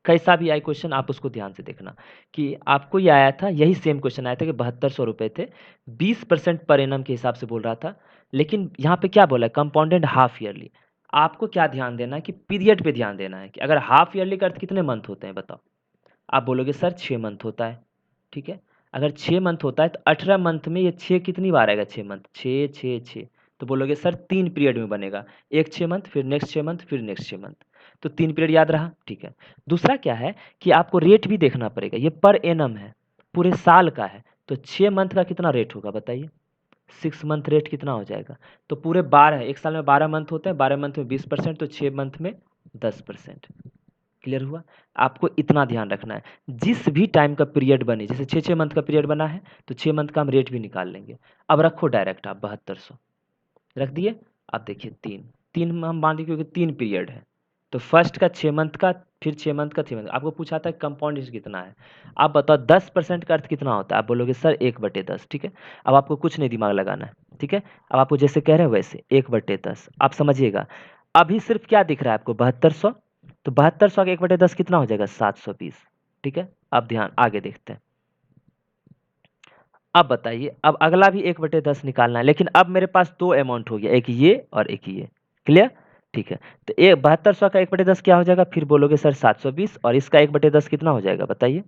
कैसा भी आए क्वेश्चन आप उसको ध्यान से देखना, कि आपको ये आया था, यही सेम क्वेश्चन आया था कि 7200 रुपये थे, 20% पर एनम के हिसाब से बोल रहा था, लेकिन यहाँ पे क्या बोला है, कंपाउंडेड हाफ ईयरली। आपको क्या ध्यान देना है कि पीरियड पे ध्यान देना है, कि अगर हाफ ईयरली का अर्थ कितने मंथ होते हैं बताओ, आप बोलोगे सर 6 मंथ होता है। ठीक है, अगर 6 मंथ होता है तो 18 मंथ में ये 6 कितनी बार आएगा, 6 मंथ, 6 6 6, तो बोलोगे सर 3 पीरियड में बनेगा, एक 6 मंथ, फिर नेक्स्ट 6 मंथ, फिर नेक्स्ट 6 मंथ, तो 3 पीरियड याद रहा। ठीक है, दूसरा क्या है कि आपको रेट भी देखना पड़ेगा, ये पर एनम है, पूरे साल का है, तो 6 मंथ का कितना रेट होगा बताइए, 6 मंथ रेट कितना हो जाएगा, तो पूरे 12, एक साल में 12 मंथ होते हैं, 12 मंथ में 20%, तो 6 मंथ में 10%। क्लियर हुआ। आपको इतना ध्यान रखना है, जिस भी टाइम का पीरियड बने, जैसे 6 मंथ का पीरियड बना है तो 6 मंथ का हम रेट भी निकाल लेंगे। अब रखो डायरेक्ट आप 7200 रख दिए। अब देखिए 3 3 हम मान लीजिए क्योंकि 3 पीरियड है, तो फर्स्ट का 6 मंथ का, फिर 6 मंथ का 6 मंथ, आपको पूछा था कंपाउंड इंटरेस्ट कितना है। आप बताओ 10% का अर्थ कितना होता है, आप बोलोगे सर 1/10। ठीक है, अब आपको कुछ नहीं दिमाग लगाना है। ठीक है, अब आपको जैसे कह रहे हैं वैसे 1/10 आप समझिएगा। अभी सिर्फ क्या दिख रहा है आपको 7200, तो 7200 का 1/10 कितना हो जाएगा 720। ठीक है, अब ध्यान आगे देखते हैं। अब बताइए, अब अगला भी 1/10 निकालना है, लेकिन अब मेरे पास दो अमाउंट हो गया, एक ये और एक ये। क्लियर। ठीक है, तो 7200 का 1/10 क्या हो जाएगा, फिर बोलोगे सर 720, और इसका 1/10 कितना हो जाएगा बताइए,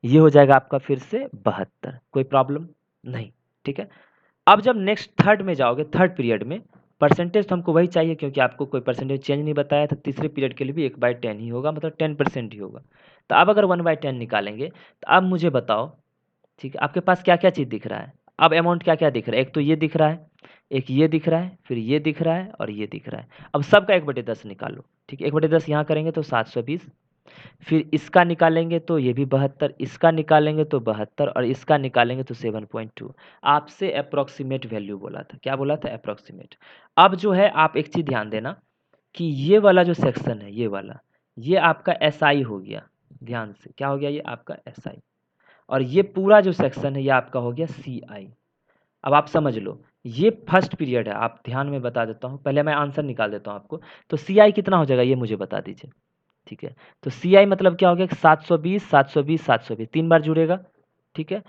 ये हो जाएगा आपका फिर से 72। कोई प्रॉब्लम नहीं। ठीक है, अब जब नेक्स्ट थर्ड में जाओगे, थर्ड पीरियड में, परसेंटेज तो हमको वही चाहिए, क्योंकि आपको कोई परसेंटेज चेंज नहीं बताया था, तीसरे पीरियड के लिए भी 1/10 ही होगा, मतलब 10% ही होगा। तो अब अगर 1/10 निकालेंगे, तो अब मुझे बताओ, ठीक है, आपके पास क्या क्या चीज़ दिख रहा है, अब अमाउंट क्या क्या दिख रहा है, एक तो ये दिख रहा है, एक ये दिख रहा है, फिर ये दिख रहा है, और ये दिख रहा है। अब सबका 1/10 निकालो। ठीक है, 1/10 यहाँ करेंगे तो 720, फिर इसका निकालेंगे तो ये भी 72, इसका निकालेंगे तो 72, और इसका निकालेंगे तो 7.2। आपसे अप्रोक्सीमेट वैल्यू बोला था, क्या बोला था, अप्रोक्सीमेट। अब जो है आप एक चीज़ ध्यान देना कि ये वाला जो सेक्शन है, ये वाला, ये आपका SI हो गया, ध्यान से क्या हो गया, ये आपका SI, और ये पूरा जो सेक्शन है ये आपका हो गया CI। अब आप समझ लो, ये फर्स्ट पीरियड है, आप ध्यान में बता देता हूँ, पहले मैं आंसर निकाल देता हूँ आपको। तो CI कितना हो जाएगा ये मुझे बता दीजिए। ठीक है, तो CI मतलब क्या हो गया, 720 720 720, 3 बार जुड़ेगा। ठीक है,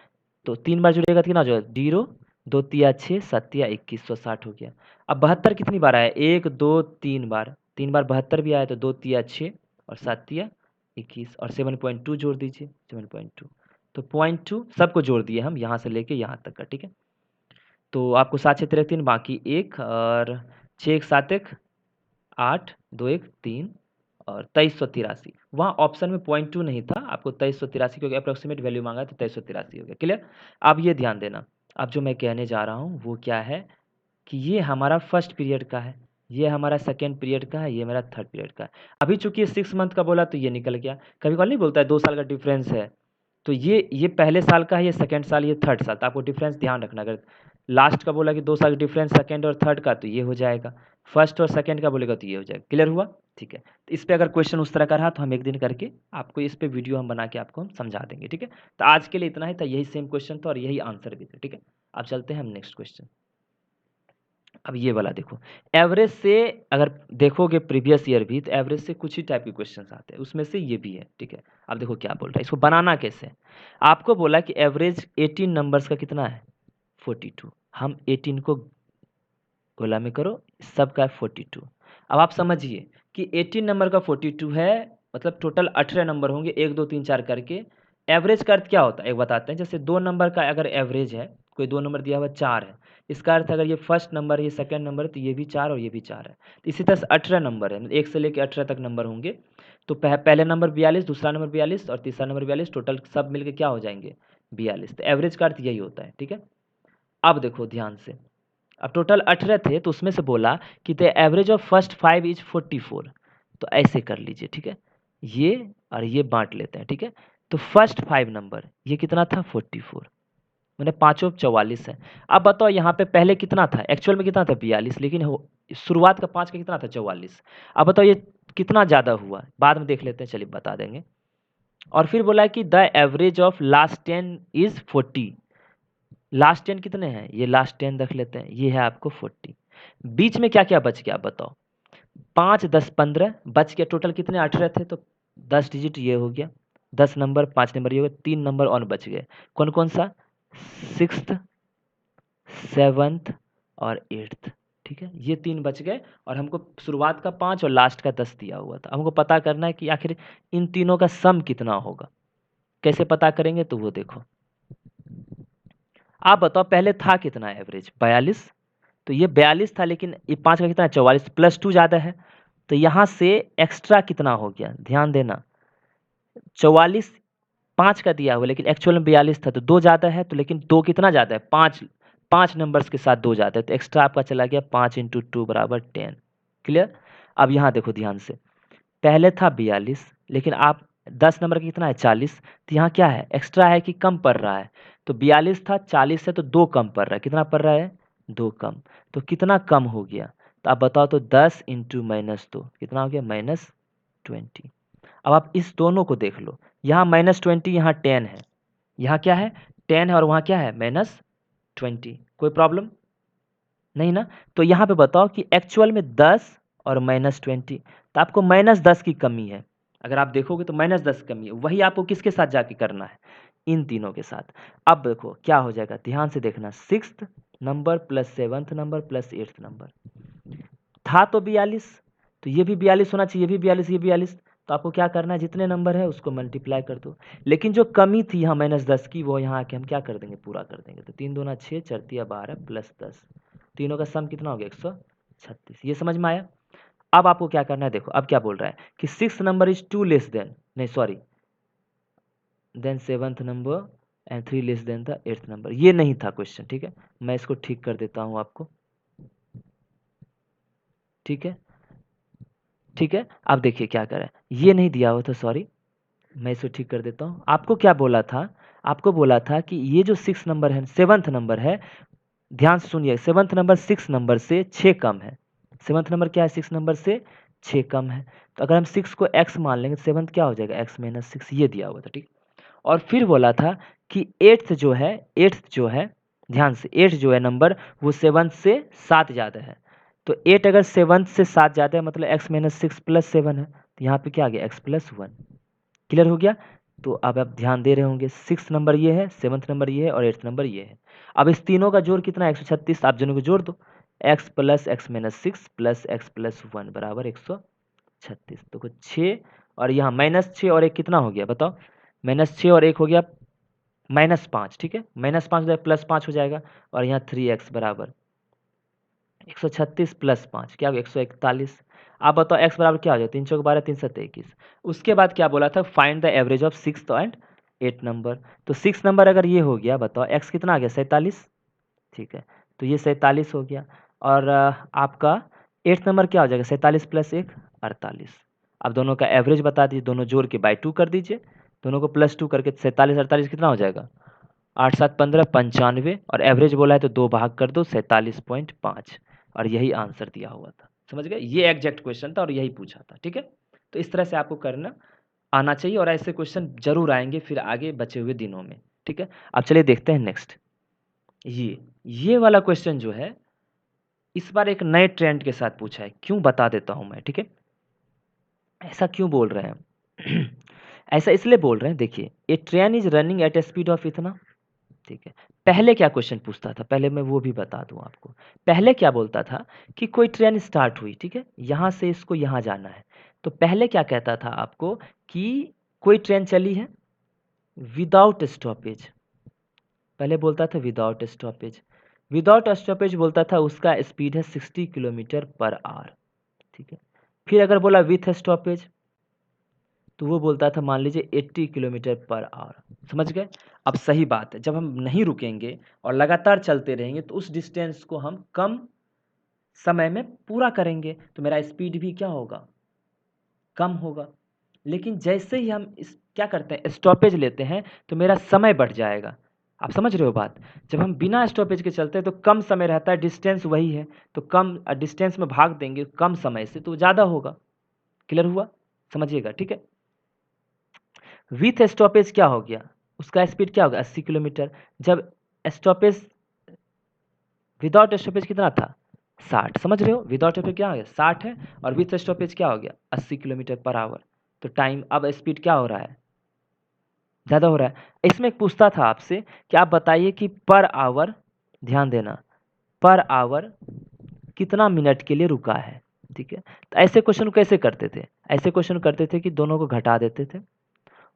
तो 3 बार जुड़ेगा तो कितना हो जाएगा, 0 2 तिया 6 7 तिया 2160 हो गया। अब 72 कितनी बार आया, 1 2 3 बार, 3 बार 72 भी आया, तो 2 तिया 6 और 7 तिया 21, और 7.2 जोड़ दीजिए, 7.2, तो 0.2 सबको जोड़ दिए हम यहाँ से लेके यहाँ तक का। ठीक है, तो आपको 7 6 13 3, बाकी 1, और 6 1 7 1 8 2 1 3, और 2383। वहाँ ऑप्शन में 0.2 नहीं था, आपको 2383, क्योंकि अप्रोक्सीमेट वैल्यू मांगा है, तो 2383 हो गया। क्लियर। अब ये ध्यान देना, अब जो मैं कहने जा रहा हूँ वो क्या है, कि ये हमारा फर्स्ट पीरियड का है, ये हमारा सेकेंड पीरियड का है, ये मेरा थर्ड पीरियड का है। अभी चूंकि 6 मंथ का बोला तो ये निकल गया, कभी कभी नहीं बोलता है 2 साल का डिफरेंस है, तो ये पहले साल का है, ये सेकंड साल, ये थर्ड साल। तो आपको डिफरेंस ध्यान रखना, अगर लास्ट का बोला कि 2 साल का डिफरेंस सेकंड और थर्ड का, तो ये हो जाएगा। फर्स्ट और सेकंड का बोलेगा तो ये हो जाएगा। क्लियर हुआ? ठीक है। तो इस पे अगर क्वेश्चन उस तरह का रहा तो हम एक दिन करके आपको इस पे वीडियो हम बना के आपको हम समझा देंगे। ठीक है। तो आज के लिए इतना ही था, यही सेम क्वेश्चन था और यही आंसर भी था। ठीक है। अब चलते हैं हम नेक्स्ट क्वेश्चन। अब ये वाला देखो, एवरेज से अगर देखोगे प्रीवियस ईयर भी, तो एवरेज से कुछ ही टाइप के क्वेश्चन आते हैं, उसमें से ये भी है। ठीक है। अब देखो क्या बोल रहा है, इसको बनाना कैसे है। आपको बोला कि एवरेज 18 नंबर्स का कितना है, 42। हम 18 को गोला में करो, सबका 42। अब आप समझिए कि 18 नंबर का 42 है, मतलब टोटल 18 नंबर होंगे, 1 2 3 4 करके। एवरेज का अर्थ क्या होता है एक बताते हैं। जैसे 2 नंबर का अगर एवरेज है, कोई 2 नंबर दिया हुआ 4 है, इसका अर्थ अगर ये फर्स्ट नंबर, ये सेकंड नंबर, तो ये भी 4 और ये भी 4 है। तो इसी तरह से 18 नंबर है, 1 से लेकर 18 तक नंबर होंगे। तो पहले नंबर 42, दूसरा नंबर 42 और तीसरा नंबर 42, टोटल सब मिलके क्या हो जाएंगे, 42। तो एवरेज का अर्थ यही होता है। ठीक है। अब देखो ध्यान से, अब टोटल 18 थे, तो उसमें से बोला कि the average of first 5 is 44। तो ऐसे कर लीजिए। ठीक है। ये और ये बांट लेते हैं। ठीक है। तो फर्स्ट 5 नंबर ये कितना था, 44, मैंने पाँचों 44 है। अब बताओ यहाँ पे पहले कितना था, एक्चुअल में कितना था, 42, लेकिन शुरुआत का 5 का कितना था, 44। अब बताओ ये कितना ज़्यादा हुआ, बाद में देख लेते हैं, चलिए बता देंगे। और फिर बोला है कि the average of last 10 is 40। Last 10 कितने हैं, ये लास्ट 10 रख लेते हैं, ये है आपको 40। बीच में क्या क्या बच गया आप बताओ, 5 10 15 बच गया, टोटल कितने 18 थे, तो 10 डिजिट ये हो गया, 10 नंबर, 5 नंबर ये हो गया, 3 नंबर और बच गए। कौन कौन सा, 6th 7th और 8th। ठीक है। ये 3 बच गए और हमको शुरुआत का 5 और लास्ट का 10 दिया हुआ था। हमको पता करना है कि आखिर इन तीनों का सम कितना होगा। कैसे पता करेंगे, तो वो देखो, आप बताओ पहले था कितना एवरेज, 42। तो ये 42 था, लेकिन ये 5 का कितना है, 44, प्लस 2 ज़्यादा है। तो यहाँ से एक्स्ट्रा कितना हो गया, ध्यान देना, 44 5 का दिया हुआ, लेकिन एक्चुअल में 42 था, तो 2 ज़्यादा है। तो लेकिन 2 कितना ज़्यादा है, 5 5 नंबर्स के साथ 2 ज़्यादा है, तो एक्स्ट्रा आपका चला गया 5 इंटू 2 बराबर 10। क्लियर? अब यहाँ देखो ध्यान से, पहले था 42, लेकिन आप 10 नंबर का कितना है, 40। तो यहाँ क्या है, एक्स्ट्रा है कि कम पड़ रहा है। तो 42 था, 40 है, तो 2 कम पड़ रहा है। कितना पड़ रहा है, 2 कम। तो कितना कम हो गया, तो आप बताओ, तो 10 इंटू -2 कितना हो गया, -20। अब आप इस दोनों को देख लो, यहाँ -20, यहाँ 10 है, यहाँ क्या है, 10 है, और वहाँ क्या है, -20। कोई प्रॉब्लम नहीं ना। तो यहाँ पे बताओ कि एक्चुअल में 10 और -20, तो आपको -10 की कमी है। अगर आप देखोगे तो -10 कमी है, वही आपको किसके साथ जाके करना है, इन तीनों के साथ। अब देखो क्या हो जाएगा, ध्यान से देखना, 6th number plus 7th number plus 8th number था, तो 42, तो ये भी 42 होना चाहिए, ये भी 42, ये 42। तो आपको क्या करना है, जितने नंबर है उसको मल्टीप्लाई कर दो। लेकिन जो कमी थी यहाँ -10 की, वो यहाँ आके हम क्या कर देंगे, पूरा कर देंगे। तो 3 दूना 6, 4 तिया 12 प्लस 10, तीनों का सम कितना हो गया, 136। ये समझ में आया? अब आपको क्या करना है, देखो अब क्या बोल रहा है कि 6th number is 2 less than, नहीं sorry, then 7th number and 3 less than the 8th number. ये नहीं था क्वेश्चन। ठीक है। मैं इसको ठीक कर देता हूँ आपको। ठीक है। ठीक है। अब देखिए क्या करें, ये नहीं दिया हुआ था, सॉरी, मैं इसे ठीक कर देता हूँ। आपको क्या बोला था, आपको बोला था कि ये जो 6 नंबर है, 7th नंबर है, ध्यान से सुनिए, 7th नंबर 6 नंबर से 6 कम है। 7th नंबर क्या है, 6 नंबर से 6 कम है। तो अगर हम 6 को x मान लेंगे, 7th क्या हो जाएगा, x - 6, ये दिया हुआ था। ठीक। और फिर बोला था कि 8th जो है, 8th जो है, ध्यान से, 8 जो है नंबर, वो 7th से 7 ज़्यादा है। तो 8 अगर 7th से 7 ज़्यादा है, मतलब x - 6 प्लस 7 है, तो यहाँ पे क्या आ गया, x + 1। क्लियर हो गया? तो अब आप ध्यान दे रहे होंगे, 6th नंबर ये है, 7th नंबर ये है और 8th नंबर ये है। अब इस तीनों का जोड़ कितना है, 136। आप दोनों को जोड़ दो, x + x - 6 प्लस x + 1 बराबर 136। तो कुछ 6 और यहाँ -6 और 1 कितना हो गया बताओ, -6 और 1 हो गया -5। ठीक है। -5 हो जाएगा, +5 हो जाएगा, और यहाँ 3x बराबर 136 प्लस 5 क्या हो गया, 141। आप बताओ x बराबर क्या हो जाएगा, 3 चौक 12, 3 7 21। उसके बाद क्या बोला था, find the average of 6th and 8th number. तो 6 नंबर अगर ये हो गया, बताओ x कितना आ गया, 47। ठीक है। तो ये 47 हो गया, और आपका 8th नंबर क्या हो जाएगा, 47 + 1 48। अब दोनों का एवरेज बता दीजिए, दोनों जोड़ के बाई 2 कर दीजिए, दोनों को +2 करके 47 48 कितना हो जाएगा, 8 7 15 95, और एवरेज बोला है तो 2 भाग कर दो 47.5, और यही आंसर दिया हुआ था। समझ गए, ये एग्जैक्ट क्वेश्चन था और यही पूछा था। ठीक है, तो इस तरह से आपको करना आना चाहिए और ऐसे क्वेश्चन जरूर आएंगे फिर आगे बचे हुए दिनों में। ठीक है, अब चलिए देखते हैं नेक्स्ट। ये वाला क्वेश्चन जो है इस बार एक नए ट्रेंड के साथ पूछा है, क्यों बता देता हूं मैं। ठीक है, ऐसा क्यों बोल रहे हैं ऐसा इसलिए बोल रहे हैं, देखिए, a train is running at a speed of इतना। ठीक है, पहले क्या क्वेश्चन पूछता था, पहले मैं वो भी बता दूं आपको। पहले क्या बोलता था कि कोई ट्रेन स्टार्ट हुई, ठीक है, यहां से इसको यहां जाना है, तो पहले क्या कहता था आपको कि कोई ट्रेन चली है विदाउट स्टॉपेज। पहले बोलता था विदाउट स्टॉपेज, विदाउट स्टॉपेज बोलता था उसका स्पीड है 60 किलोमीटर पर आवर। ठीक है, फिर अगर बोला विथ स्टॉपेज तो वो बोलता था मान लीजिए 80 किलोमीटर पर आवर। समझ गए। अब सही बात है, जब हम नहीं रुकेंगे और लगातार चलते रहेंगे तो उस डिस्टेंस को हम कम समय में पूरा करेंगे, तो मेरा स्पीड भी क्या होगा, कम होगा। लेकिन जैसे ही हम इस क्या करते हैं स्टॉपेज लेते हैं तो मेरा समय बढ़ जाएगा। आप समझ रहे हो बात, जब हम बिना स्टॉपेज के चलते हैं तो कम समय रहता है, डिस्टेंस वही है, तो कम डिस्टेंस में भाग देंगे कम समय से तो ज़्यादा होगा। क्लियर हुआ, समझिएगा। ठीक है, विथ स्टॉपेज क्या हो गया, उसका स्पीड क्या होगा 80 किलोमीटर। जब स्टॉपेज विदाउट स्टॉपेज कितना था 60। समझ रहे हो, विदाउट स्टॉपेज क्या हो गया 60 है, और विथ स्टॉपेज क्या हो गया 80 किलोमीटर पर आवर। तो टाइम अब स्पीड क्या हो रहा है, ज़्यादा हो रहा है। इसमें एक पूछता था आपसे कि आप बताइए कि पर आवर, ध्यान देना, पर आवर कितना मिनट के लिए रुका है। ठीक है, तो ऐसे क्वेश्चन कैसे करते थे, ऐसे क्वेश्चन करते थे कि दोनों को घटा देते थे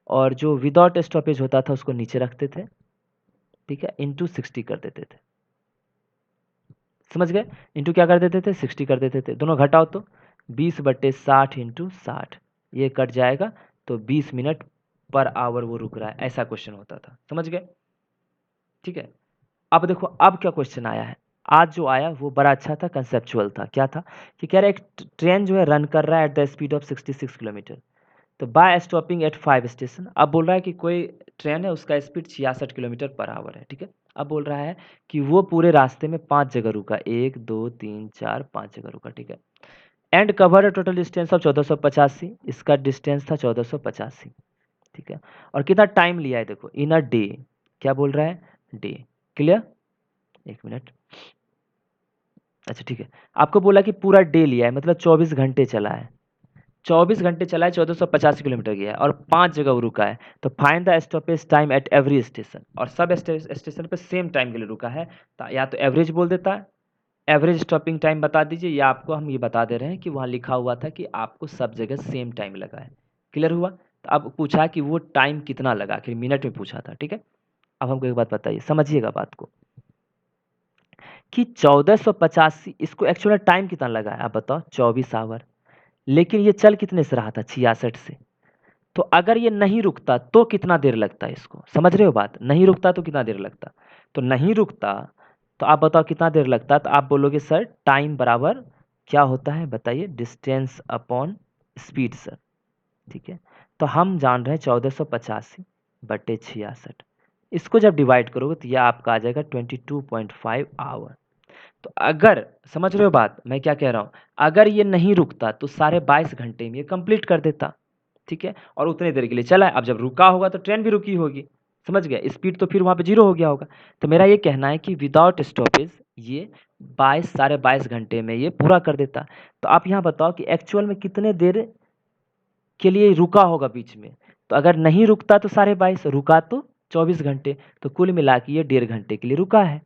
और जो विदाउट स्टॉपेज होता था उसको नीचे रखते थे। ठीक है, इंटू 60 कर देते थे। समझ गए, इंटू क्या कर देते थे 60 कर देते थे। दोनों घटाओ तो 20/60 इंटू 60, ये कट जाएगा, तो 20 मिनट पर आवर वो रुक रहा है, ऐसा क्वेश्चन होता था। समझ गए। ठीक है, अब देखो अब क्या क्वेश्चन आया है, आज जो आया वो बड़ा अच्छा था, कंसेप्चुअल था। क्या था कि कह रहा है एक ट्रेन जो है रन कर रहा है at the speed of 66 kilometre, तो बाय स्टॉपिंग एट 5 स्टेशन। अब बोल रहा है कि कोई ट्रेन है उसका स्पीड 66 किलोमीटर पर आवर है। ठीक है, अब बोल रहा है कि वो पूरे रास्ते में 5 जगह रुका, 1 2 3 4 5 जगह रुका। ठीक है, and cover total distance of 1485, इसका डिस्टेंस था 1485। ठीक है, और कितना टाइम लिया है देखो, इन अ डे, क्या बोल रहा है डे। क्लियर, एक मिनट, अच्छा ठीक है, आपको बोला कि पूरा डे लिया है मतलब 24 घंटे चला है, 24 घंटे चला है, 1485 किलोमीटर गया है और 5 जगह वो रुका है। तो find the stoppage time at every station, और सब स्टेशन पे सेम टाइम के लिए रुका है, तो या तो एवरेज बोल देता है, एवरेज स्टॉपिंग टाइम बता दीजिए, या आपको हम ये बता दे रहे हैं कि वहाँ लिखा हुआ था कि आपको सब जगह सेम टाइम लगा है। क्लियर हुआ, तो अब पूछा कि वो टाइम कितना लगा, आखिर मिनट में पूछा था। ठीक है, अब हमको एक बात बताइए, समझिएगा बात को, कि 1485 इसको एक्चुअल टाइम कितना लगा है आप बताओ, 24 आवर, लेकिन ये चल कितने से रहा था 66 से। तो अगर ये नहीं रुकता तो कितना देर लगता है इसको, समझ रहे हो बात, नहीं रुकता तो कितना देर लगता, तो नहीं रुकता तो आप बताओ कितना देर लगता, तो आप बोलोगे सर टाइम बराबर क्या होता है बताइए, डिस्टेंस अपॉन स्पीड सर। ठीक है, तो हम जान रहे हैं 1485/66, इसको जब डिवाइड करोगे तो यह आपका आ जाएगा 22.5 आवर। तो अगर समझ रहे हो बात मैं क्या कह रहा हूँ, अगर ये नहीं रुकता तो साढ़े 22 घंटे में ये कंप्लीट कर देता। ठीक है, और उतने देर के लिए चला है, अब जब रुका होगा तो ट्रेन भी रुकी होगी। समझ गए, स्पीड तो फिर वहाँ पे 0 हो गया होगा। तो मेरा ये कहना है कि विदाउट स्टॉपेज ये 22 साढ़े 22 घंटे में ये पूरा कर देता। तो आप यहाँ बताओ कि एक्चुअल में कितने देर के लिए रुका होगा बीच में, तो अगर नहीं रुकता तो साढ़े 22, रुका तो 24 घंटे, तो कुल मिला के ये 1.5 घंटे के लिए रुका है।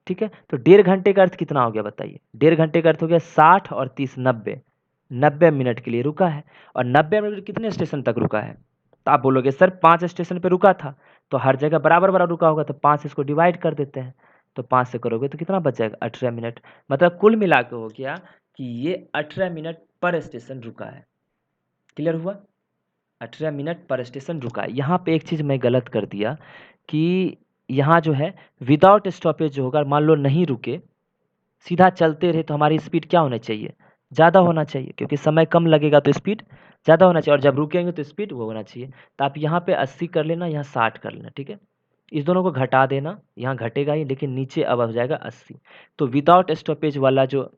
ठीक है, तो 1.5 घंटे का अर्थ कितना हो गया बताइए, 1.5 घंटे का अर्थ हो गया 60 और 30 90, 90 मिनट के लिए रुका है। और 90 मिनट कितने स्टेशन तक रुका है, तो आप बोलोगे सर 5 स्टेशन पे रुका था, तो हर जगह बराबर बराबर रुका होगा, तो 5 इसको डिवाइड कर देते हैं, तो 5 से करोगे तो कितना बच जाएगा 18 मिनट। मतलब कुल मिला के हो गया कि ये 18 मिनट पर स्टेशन रुका है। क्लियर हुआ, 18 मिनट पर स्टेशन रुका है। यहाँ पे एक चीज़ मैं गलत कर दिया कि यहाँ जो है विदाउट स्टॉपेज जो होगा, मान लो नहीं रुके सीधा चलते रहे तो हमारी स्पीड क्या होना चाहिए, ज़्यादा होना चाहिए, क्योंकि समय कम लगेगा तो स्पीड ज़्यादा होना चाहिए, और जब रुकेंगे तो स्पीड वो होना चाहिए। तो आप यहाँ पे 80 कर लेना, यहाँ 60 कर लेना, ठीक है। इस दोनों को घटा देना, यहाँ घटेगा ही, लेकिन नीचे अब हो जाएगा 80। तो विदाउट स्टॉपेज वाला जो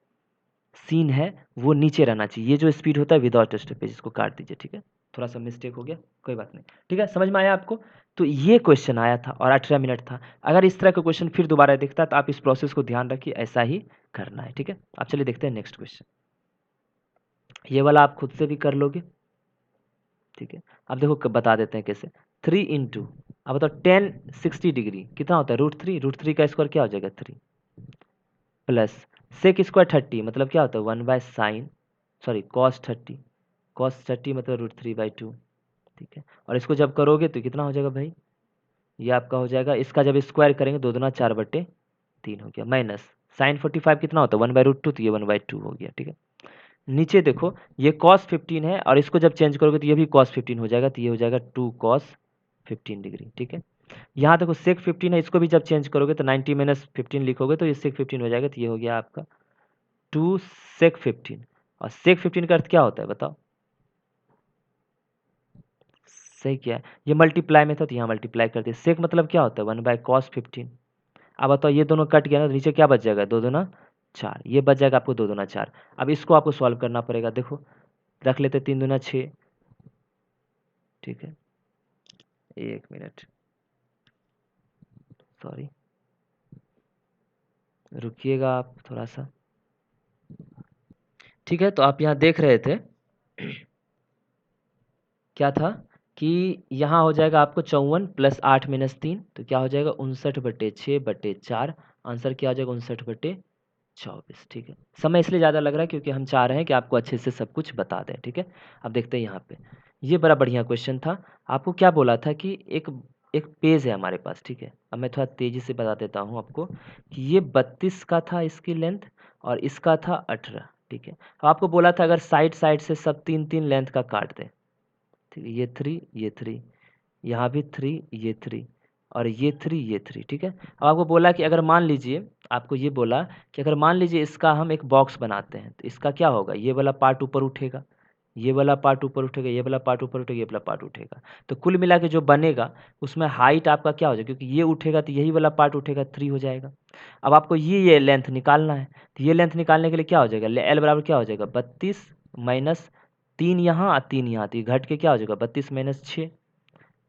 सीन है वो नीचे रहना चाहिए। ये जो स्पीड होता है विदाउट स्टॉपेज, इसको काट दीजिए, ठीक है। थोड़ा सा मिस्टेक हो गया, कोई बात नहीं, ठीक है। समझ में आया आपको? तो ये क्वेश्चन आया था और 18 मिनट था। अगर इस तरह का क्वेश्चन फिर दोबारा दिखता है तो आप इस प्रोसेस को ध्यान रखिए, ऐसा ही करना है, ठीक है। अब चलिए देखते हैं नेक्स्ट क्वेश्चन। ये वाला आप खुद से भी कर लोगे, ठीक है। अब देखो बता देते हैं कैसे। 3 इंटू, अब बताओ 10 60 डिग्री कितना होता है? √3। √3 का स्क्वायर क्या हो जाएगा? 3 प्लस सेक स्क्वायर 30 मतलब क्या होता है? 1/sin, सॉरी cos 30, cos 30 मतलब √3/2, ठीक है। और इसको जब करोगे तो कितना हो जाएगा भाई? ये आपका हो जाएगा, इसका जब स्क्वायर करेंगे 2 दूना 4/3 हो गया, माइनस sin 45 कितना होता है? 1/√2, तो ये 1/2 हो गया, ठीक है। नीचे देखो, ये cos 15 है और इसको जब चेंज करोगे तो ये भी cos 15 हो जाएगा, तो ये हो जाएगा 2 cos 15 डिग्री, ठीक है। यहाँ देखो sec 15 है, इसको भी जब चेंज करोगे तो 90 माइनस 15 लिखोगे तो ये sec 15 हो जाएगा, तो ये हो गया आपका 2 sec 15। और sec 15 का अर्थ क्या होता है बताओ? सही क्या है, ये मल्टीप्लाई में था तो यहाँ मल्टीप्लाई कर दिया। सेक मतलब क्या होता है? 1/cos 15। अब बताओ ये दोनों कट गया ना, तो नीचे क्या बच जाएगा? 2 दूना 4, ये बच जाएगा आपको 2 दूना 4। अब इसको आपको सॉल्व करना पड़ेगा। देखो रख लेते 3 दूना 6, ठीक है। 1 मिनट, सॉरी, रुकिएगा आप थोड़ा सा, ठीक है। तो आप यहाँ देख रहे थे क्या था कि यहाँ हो जाएगा आपको 54 प्लस 8 माइनस 3, तो क्या हो जाएगा? 59/6/4। आंसर क्या हो जाएगा? 59/24, ठीक है। समय इसलिए ज़्यादा लग रहा है क्योंकि हम चाह रहे हैं कि आपको अच्छे से सब कुछ बता दें, ठीक है। अब देखते हैं यहाँ पे, ये बड़ा बढ़िया क्वेश्चन था। आपको क्या बोला था कि एक एक पेज है हमारे पास, ठीक है। अब मैं थोड़ा तेज़ी से बता देता हूँ आपको कि ये 32 का था इसकी लेंथ, और इसका था 18, ठीक है। अब आपको बोला था अगर साइड साइड से सब 3-3 लेंथ का काट दें, ठीक है। ये 3, ये 3, यहाँ भी 3, ये 3, और ये 3, ये 3, ठीक है। अब आपको बोला कि अगर मान लीजिए, आपको ये बोला कि अगर मान लीजिए इसका हम एक बॉक्स बनाते हैं तो इसका क्या होगा? ये वाला पार्ट ऊपर उठेगा, ये वाला पार्ट ऊपर उठेगा, ये वाला पार्ट ऊपर उठेगा, ये वाला पार्ट उठेगा। तो कुल मिला के जो बनेगा उसमें हाइट आपका क्या हो जाएगा? क्योंकि ये उठेगा तो यही वाला पार्ट उठेगा, 3 हो जाएगा। अब आपको ये लेंथ निकालना है, तो ये लेंथ निकालने के लिए क्या हो जाएगा? एल बराबर क्या हो जाएगा? 32 माइनस 3 यहाँ और 3 यहाँ, तो ये घट के क्या हो जाएगा? 32 माइनस 6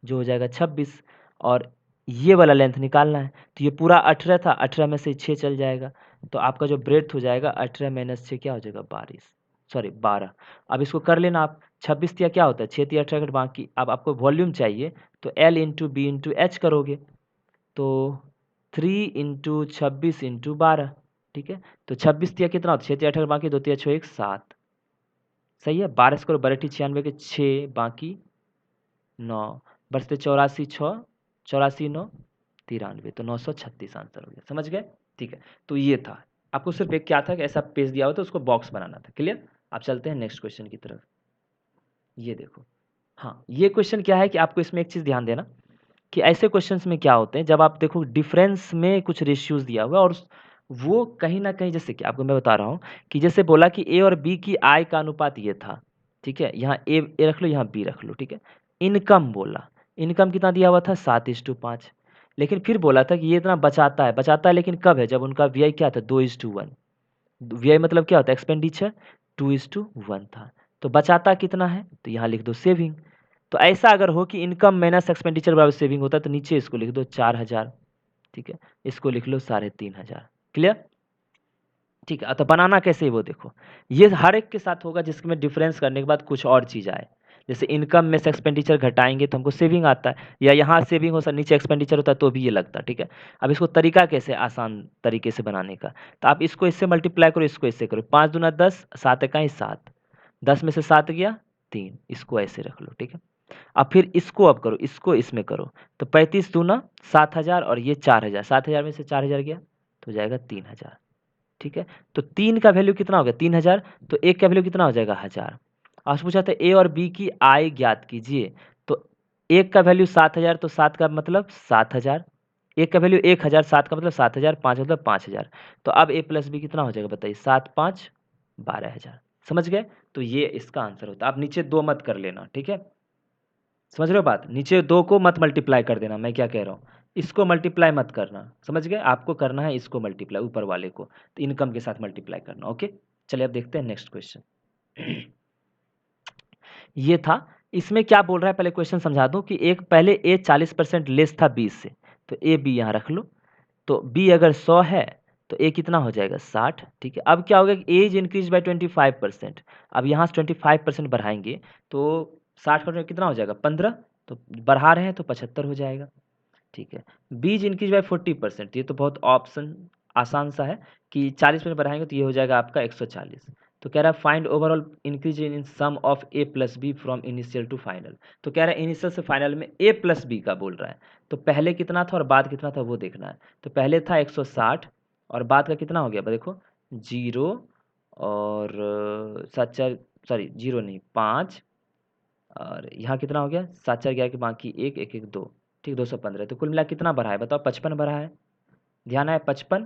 जो हो जाएगा 26। और ये वाला लेंथ निकालना है, तो ये पूरा 18 था, 18 में से 6 चल जाएगा, तो आपका जो ब्रेड्थ हो जाएगा 18 माइनस 6 क्या हो जाएगा? 12। अब इसको कर लेना आप, 26 तिया क्या होता है? 6 तिया 18 बाकी। अब आपको वॉल्यूम चाहिए तो L into B into H करोगे, तो 3 इंटू 26 इंटू 12, ठीक है। तो 26 तिया कितना होता है? 6 तिया 18 बाकी, 2 तिया 6 1 7, सही है। 12 स्क्वायर 12 96 के 6 बाकी 9, बचते 84 6, 84 9 93, तो 936 आंसर हो गया। समझ गए? ठीक है। तो ये था, आपको सिर्फ एक क्या था कि ऐसा पेज दिया हुआ था, उसको बॉक्स बनाना था। क्लियर? आप चलते हैं नेक्स्ट क्वेश्चन की तरफ। ये देखो, हाँ, ये क्वेश्चन क्या है कि आपको इसमें एक चीज़ ध्यान देना कि ऐसे क्वेश्चंस में क्या होते हैं, जब आप देखो डिफरेंस में कुछ रेशियोज दिया हुआ है और वो कहीं ना कहीं, जैसे कि आपको मैं बता रहा हूँ कि जैसे बोला कि ए और बी की आय का अनुपात ये था, ठीक है। यहाँ ए रख लो, यहाँ बी रख लो, ठीक है। इनकम बोला, इनकम कितना दिया हुआ था? 7:5। लेकिन फिर बोला था कि ये इतना बचाता है, लेकिन कब है? जब उनका व्यय क्या था? 2:1। व्यय मतलब क्या होता है? एक्सपेंडिचर 2:1 था। तो बचाता कितना है? तो यहाँ लिख दो सेविंग। तो ऐसा अगर हो कि इनकम माइनस एक्सपेंडिचर बराबर सेविंग होता है, तो नीचे इसको लिख दो 4000, ठीक है। इसको लिख लो 3500। क्लियर? ठीक है। तो बनाना कैसे है वो देखो, ये हर एक के साथ होगा जिसमें डिफरेंस करने के बाद कुछ और चीज़ आए। जैसे इनकम में से एक्सपेंडिचर घटाएंगे तो हमको सेविंग आता है, या यहाँ सेविंग हो सर नीचे एक्सपेंडिचर होता है तो भी ये लगता है, ठीक है। अब इसको तरीका कैसे आसान तरीके से बनाने का, तो आप इसको इससे मल्टीप्लाई करो, इसको इससे करो। 5 दूना 10, 7 इकाई 7, 10 में से 7 गया 3, इसको ऐसे रख लो, ठीक है। अब फिर इसको अब करो, इसको इसमें करो, तो 35 दूना 7000 और ये 4000, 7000 में से 4000 गया तो जाएगा 3000, ठीक है। तो 3 का वैल्यू कितना हो गया? 3000। तो एक का वैल्यू कितना हो जाएगा? 1000। आज पूछा था ए और बी की आय ज्ञात कीजिए, तो एक का वैल्यू 7000, तो 7 का मतलब 7000, एक का वैल्यू 1000, 7 का मतलब 7000, 5 मतलब 5000। तो अब ए प्लस बी कितना हो जाएगा बताइए? 7 5 12000। समझ गए? तो ये इसका आंसर होता है। आप नीचे 2 मत कर लेना, ठीक है? समझ रहे हो बात? नीचे 2 को मत मल्टीप्लाई कर देना, मैं क्या कह रहा हूँ। इसको मल्टीप्लाई मत करना, समझ गए? आपको करना है इसको मल्टीप्लाई, ऊपर वाले को, तो इनकम के साथ मल्टीप्लाई करना, ओके? चलिए अब देखते हैं नेक्स्ट क्वेश्चन। ये था, इसमें क्या बोल रहा है पहले क्वेश्चन समझा दूं कि एक पहले ए 40% लेस था 20 से, तो ए बी यहाँ रख लो। तो बी अगर 100 है तो ए कितना हो जाएगा 60, ठीक है? अब क्या होगा कि एज इंक्रीज बाय 25%। अब यहाँ से 25% बढ़ाएंगे तो 60% कितना हो जाएगा 15, तो बढ़ा रहे हैं तो 75 हो जाएगा, ठीक है? बीज इंक्रीज बाय 40%, ये तो बहुत ऑप्शन आसान सा है कि 40% बढ़ाएंगे तो ये हो जाएगा आपका 140। तो कह रहा है find overall increase in sum of A plus B from initial to final. तो कह रहा है इनिशियल से फाइनल में ए प्लस बी का बोल रहा है, तो पहले कितना था और बाद कितना था वो देखना है। तो पहले था 160 और बाद का कितना हो गया देखो, जीरो और सात चार, सॉरी जीरो नहीं 5, और यहाँ कितना हो गया 7 4 गया कि बाकी एक एक एक दो, ठीक 215। तो कुल मिला कितना बढ़ा है बताओ, 55 बढ़ा है, ध्यान है 55,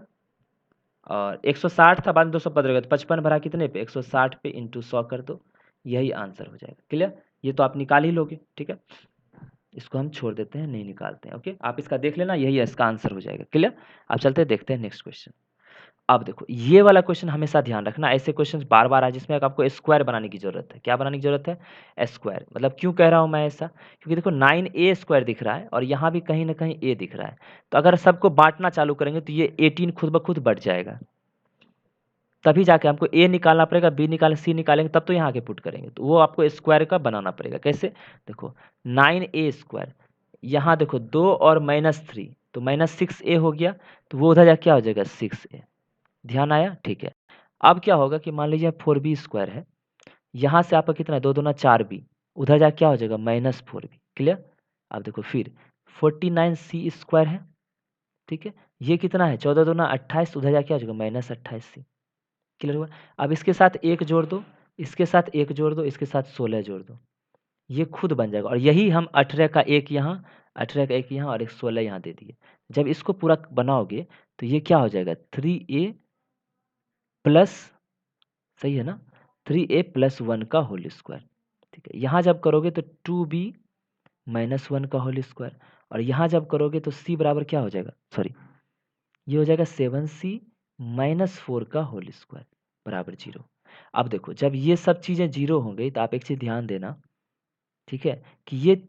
और 160 था बाद में 215 गया, तो 55 भरा कितने पे 160 पे इंटू 100 कर दो, यही आंसर हो जाएगा। क्लियर? ये तो आप निकाल ही लोगे, ठीक है? इसको हम छोड़ देते हैं, नहीं निकालते हैं, ओके? आप इसका देख लेना, यही इसका आंसर हो जाएगा। क्लियर? अब चलते हैं देखते हैं नेक्स्ट क्वेश्चन। अब देखो ये वाला क्वेश्चन हमेशा ध्यान रखना, ऐसे क्वेश्चन बार बार आए जिसमें आपको स्क्वायर बनाने की जरूरत है। क्या बनाने की जरूरत है? स्क्वायर। मतलब क्यों कह रहा हूं मैं ऐसा, क्योंकि देखो 9a स्क्वायर दिख रहा है और यहाँ भी कहीं ना कहीं a दिख रहा है, तो अगर सबको बांटना चालू करेंगे तो ये 18 खुद ब खुद बढ़ जाएगा, तभी जाके हमको ए निकालना पड़ेगा, बी निकालें, सी निकालेंगे, तब तो यहाँ आके पुट करेंगे, तो वो आपको स्क्वायर का बनाना पड़ेगा। कैसे? देखो 9a स्क्वायर, यहाँ देखो 2 और -3, तो -6a हो गया, तो वो उधर जाके क्या हो जाएगा 6a। ध्यान आया? ठीक है। अब क्या होगा कि मान लीजिए 4b स्क्वायर है, यहाँ से आपका कितना है 2 दूना 4b, उधर जाके क्या हो जाएगा -4b। क्लियर? अब देखो फिर 49c स्क्वायर है, ठीक है? ये कितना है 14 दूना 28, उधर जाके क्या हो जाएगा -28c। क्लियर हुआ? अब इसके साथ एक जोड़ दो, इसके साथ एक जोड़ दो, इसके साथ 16 जोड़ दो, ये खुद बन जाएगा। और यही हम 18 का एक यहाँ, 18 का एक यहाँ और एक 16 यहाँ दे दिए। जब इसको पूरा बनाओगे तो ये क्या हो जाएगा 3a प्लस, सही है ना, 3a प्लस 1 का होल स्क्वायर, ठीक है? यहाँ जब करोगे तो 2b माइनस 1 का होल स्क्वायर, और यहाँ जब करोगे तो c बराबर क्या हो जाएगा, सॉरी ये हो जाएगा 7c माइनस 4 का होल स्क्वायर बराबर 0। अब देखो जब ये सब चीज़ें 0 हो गई तो आप एक चीज़ ध्यान देना, ठीक है, कि ये,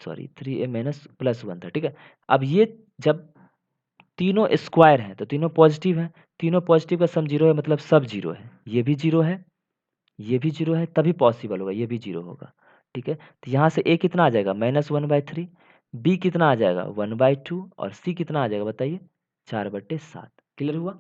सॉरी 3a माइनस प्लस 1 था, ठीक है? अब ये जब तीनों स्क्वायर हैं तो तीनों पॉजिटिव हैं, तीनों पॉजिटिव का सम 0 है, मतलब सब 0 है, ये भी 0 है, ये भी 0 है, तभी पॉसिबल होगा, ये भी 0 होगा, ठीक है? तो यहाँ से a कितना आ जाएगा -1/3, b कितना आ जाएगा 1/2 और c कितना आ जाएगा बताइए 4/7। क्लियर हुआ?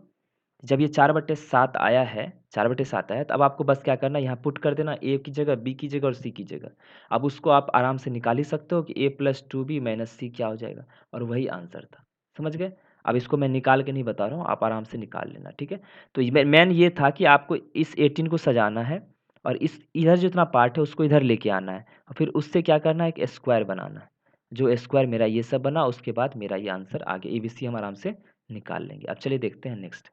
जब ये 4/7 आया है, 4/7 आया है, तो अब आपको बस क्या करना है, यहाँ पुट कर देना a की जगह, b की जगह और c की जगह। अब उसको आप आराम से निकाल ही सकते हो कि a + 2b - c क्या हो जाएगा, और वही आंसर था। समझ गए? अब इसको मैं निकाल के नहीं बता रहा हूँ, आप आराम से निकाल लेना, ठीक है? तो ये मेन ये था कि आपको इस 18 को सजाना है और इस इधर जितना पार्ट है उसको इधर लेके आना है, और फिर उससे क्या करना है, एक स्क्वायर बनाना है। जो स्क्वायर मेरा ये सब बना, उसके बाद मेरा ये आंसर आ गया, ABC हम आराम से निकाल लेंगे। अब चलिए देखते हैं नेक्स्ट।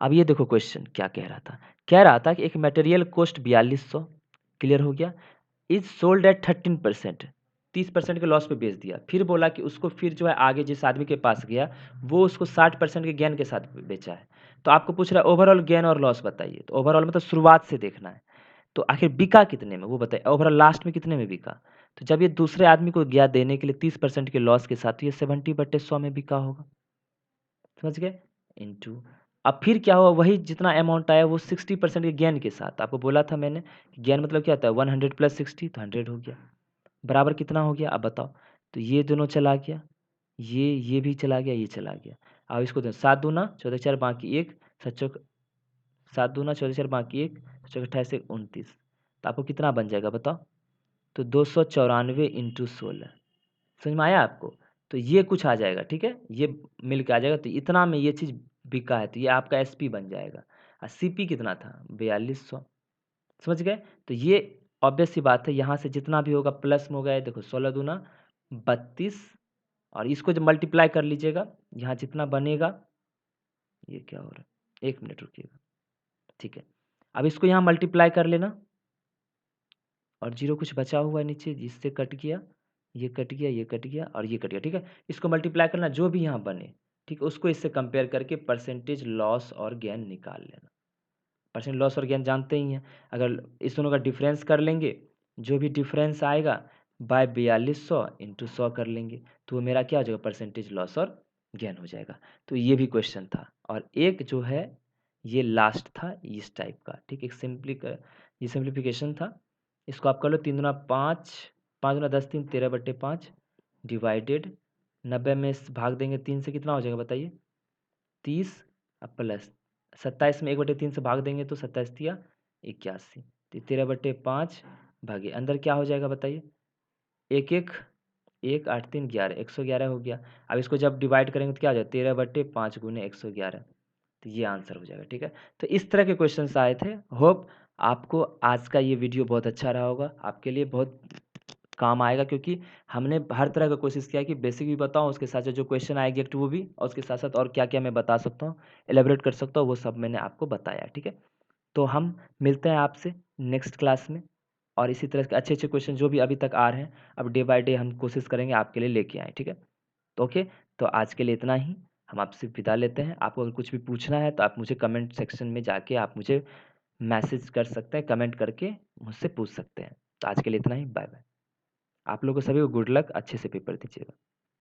अब ये देखो क्वेश्चन क्या कह रहा था, कह रहा था कि एक मटेरियल कॉस्ट 4200, क्लियर हो गया, इज सोल्ड एट 13%, 30% के लॉस पे बेच दिया। फिर बोला कि उसको फिर जो है आगे जिस आदमी के पास गया वो उसको 60% के गेन के साथ बेचा है। तो आपको पूछ रहा है ओवरऑल गेन और लॉस बताइए, तो ओवरऑल मतलब शुरुआत से देखना है, तो आखिर बिका कितने में वो बताइए, ओवरऑल लास्ट में कितने में बिका। तो जब ये दूसरे आदमी को गया देने के लिए 30% के लॉस के साथ, तो ये 70/100 में बिका होगा, समझ गए, इनटू, अब फिर क्या हुआ, वही जितना अमाउंट आया वो 60% के गेन के साथ, आपको बोला था मैंने कि गेन मतलब क्या होता है 100 + 60, तो 100 हो गया, बराबर कितना हो गया अब बताओ। तो ये दोनों चला गया, ये भी चला गया, ये चला गया। अब इसको दो 7 दूना 14 4 बाकी 1, 7 दूना 14 4 बाकी 1, 28 1 29, तो आपको कितना बन जाएगा बताओ, तो 294 × 16। समझ में आया आपको? तो ये कुछ आ जाएगा, ठीक है, ये मिल के आ जाएगा, तो इतना में ये चीज़ बिका है, तो ये आपका SP बन जाएगा। और CP कितना था 4200, समझ गए? तो ये ऑब्वियस सी बात है, यहाँ से जितना भी होगा प्लस में होगा, ये देखो 16 दूना 32, और इसको जब मल्टीप्लाई कर लीजिएगा, यहाँ जितना बनेगा, ये क्या हो रहा है, 1 मिनट रुकिएगा, ठीक है, अब इसको यहाँ मल्टीप्लाई कर लेना और 0 कुछ बचा हुआ है नीचे जिससे कट गया, ये कट गया, ये कट गया और ये कट गया, ठीक है। इसको मल्टीप्लाई करना जो भी यहाँ बने, ठीक है, उसको इससे कंपेयर करके परसेंटेज लॉस और गेन निकाल लेना। परसेंट लॉस और गेन जानते ही हैं, अगर इस दोनों का डिफरेंस कर लेंगे, जो भी डिफरेंस आएगा बाय 4200 इंटू 100 कर लेंगे, तो वो मेरा क्या हो जाएगा, परसेंटेज लॉस और गेन हो जाएगा। तो ये भी क्वेश्चन था, और एक जो है ये लास्ट था इस टाइप का, ठीक। एक ये सिंप्लीफिकेशन था। इसको आप कर लो 3 दूना 5, 5 दूना 10, 3 13/5 डिवाइडेड 90 में भाग देंगे 3 से, कितना हो जाएगा बताइए, 30 प्लस 27 में 1/3 से भाग देंगे तो 27 तिया 81, तो 13/5 भागे अंदर क्या हो जाएगा बताइए, 1 8 3 11, 111 हो गया। अब इसको जब डिवाइड करेंगे तो क्या हो जाएगा, 13/5 गुने 111, तो ये आंसर हो जाएगा, ठीक है। तो इस तरह के क्वेश्चंस आए थे। होप आपको आज का ये वीडियो बहुत अच्छा रहा होगा, आपके लिए बहुत काम आएगा, क्योंकि हमने हर तरह का कोशिश किया है कि बेसिक भी बताऊँ, उसके साथ साथ जो क्वेश्चन आएगी एक वो भी, और उसके साथ साथ और क्या क्या मैं बता सकता हूँ, एलेबरेट कर सकता हूँ, वो सब मैंने आपको बताया, ठीक है। तो हम मिलते हैं आपसे नेक्स्ट क्लास में, और इसी तरह के अच्छे अच्छे क्वेश्चन जो भी अभी तक आ रहे हैं, अब डे बाय डे हम कोशिश करेंगे आपके लिए लेके आएँ, ठीक है। तो ओके, तो आज के लिए इतना ही, हम आपसे विदा लेते हैं। आपको अगर कुछ भी पूछना है तो आप मुझे कमेंट सेक्शन में जाके आप मुझे मैसेज कर सकते हैं, कमेंट करके मुझसे पूछ सकते हैं। तो आज के लिए इतना ही, बाय बाय। आप लोगों को सभी को गुड लक, अच्छे से पेपर दीजिएगा।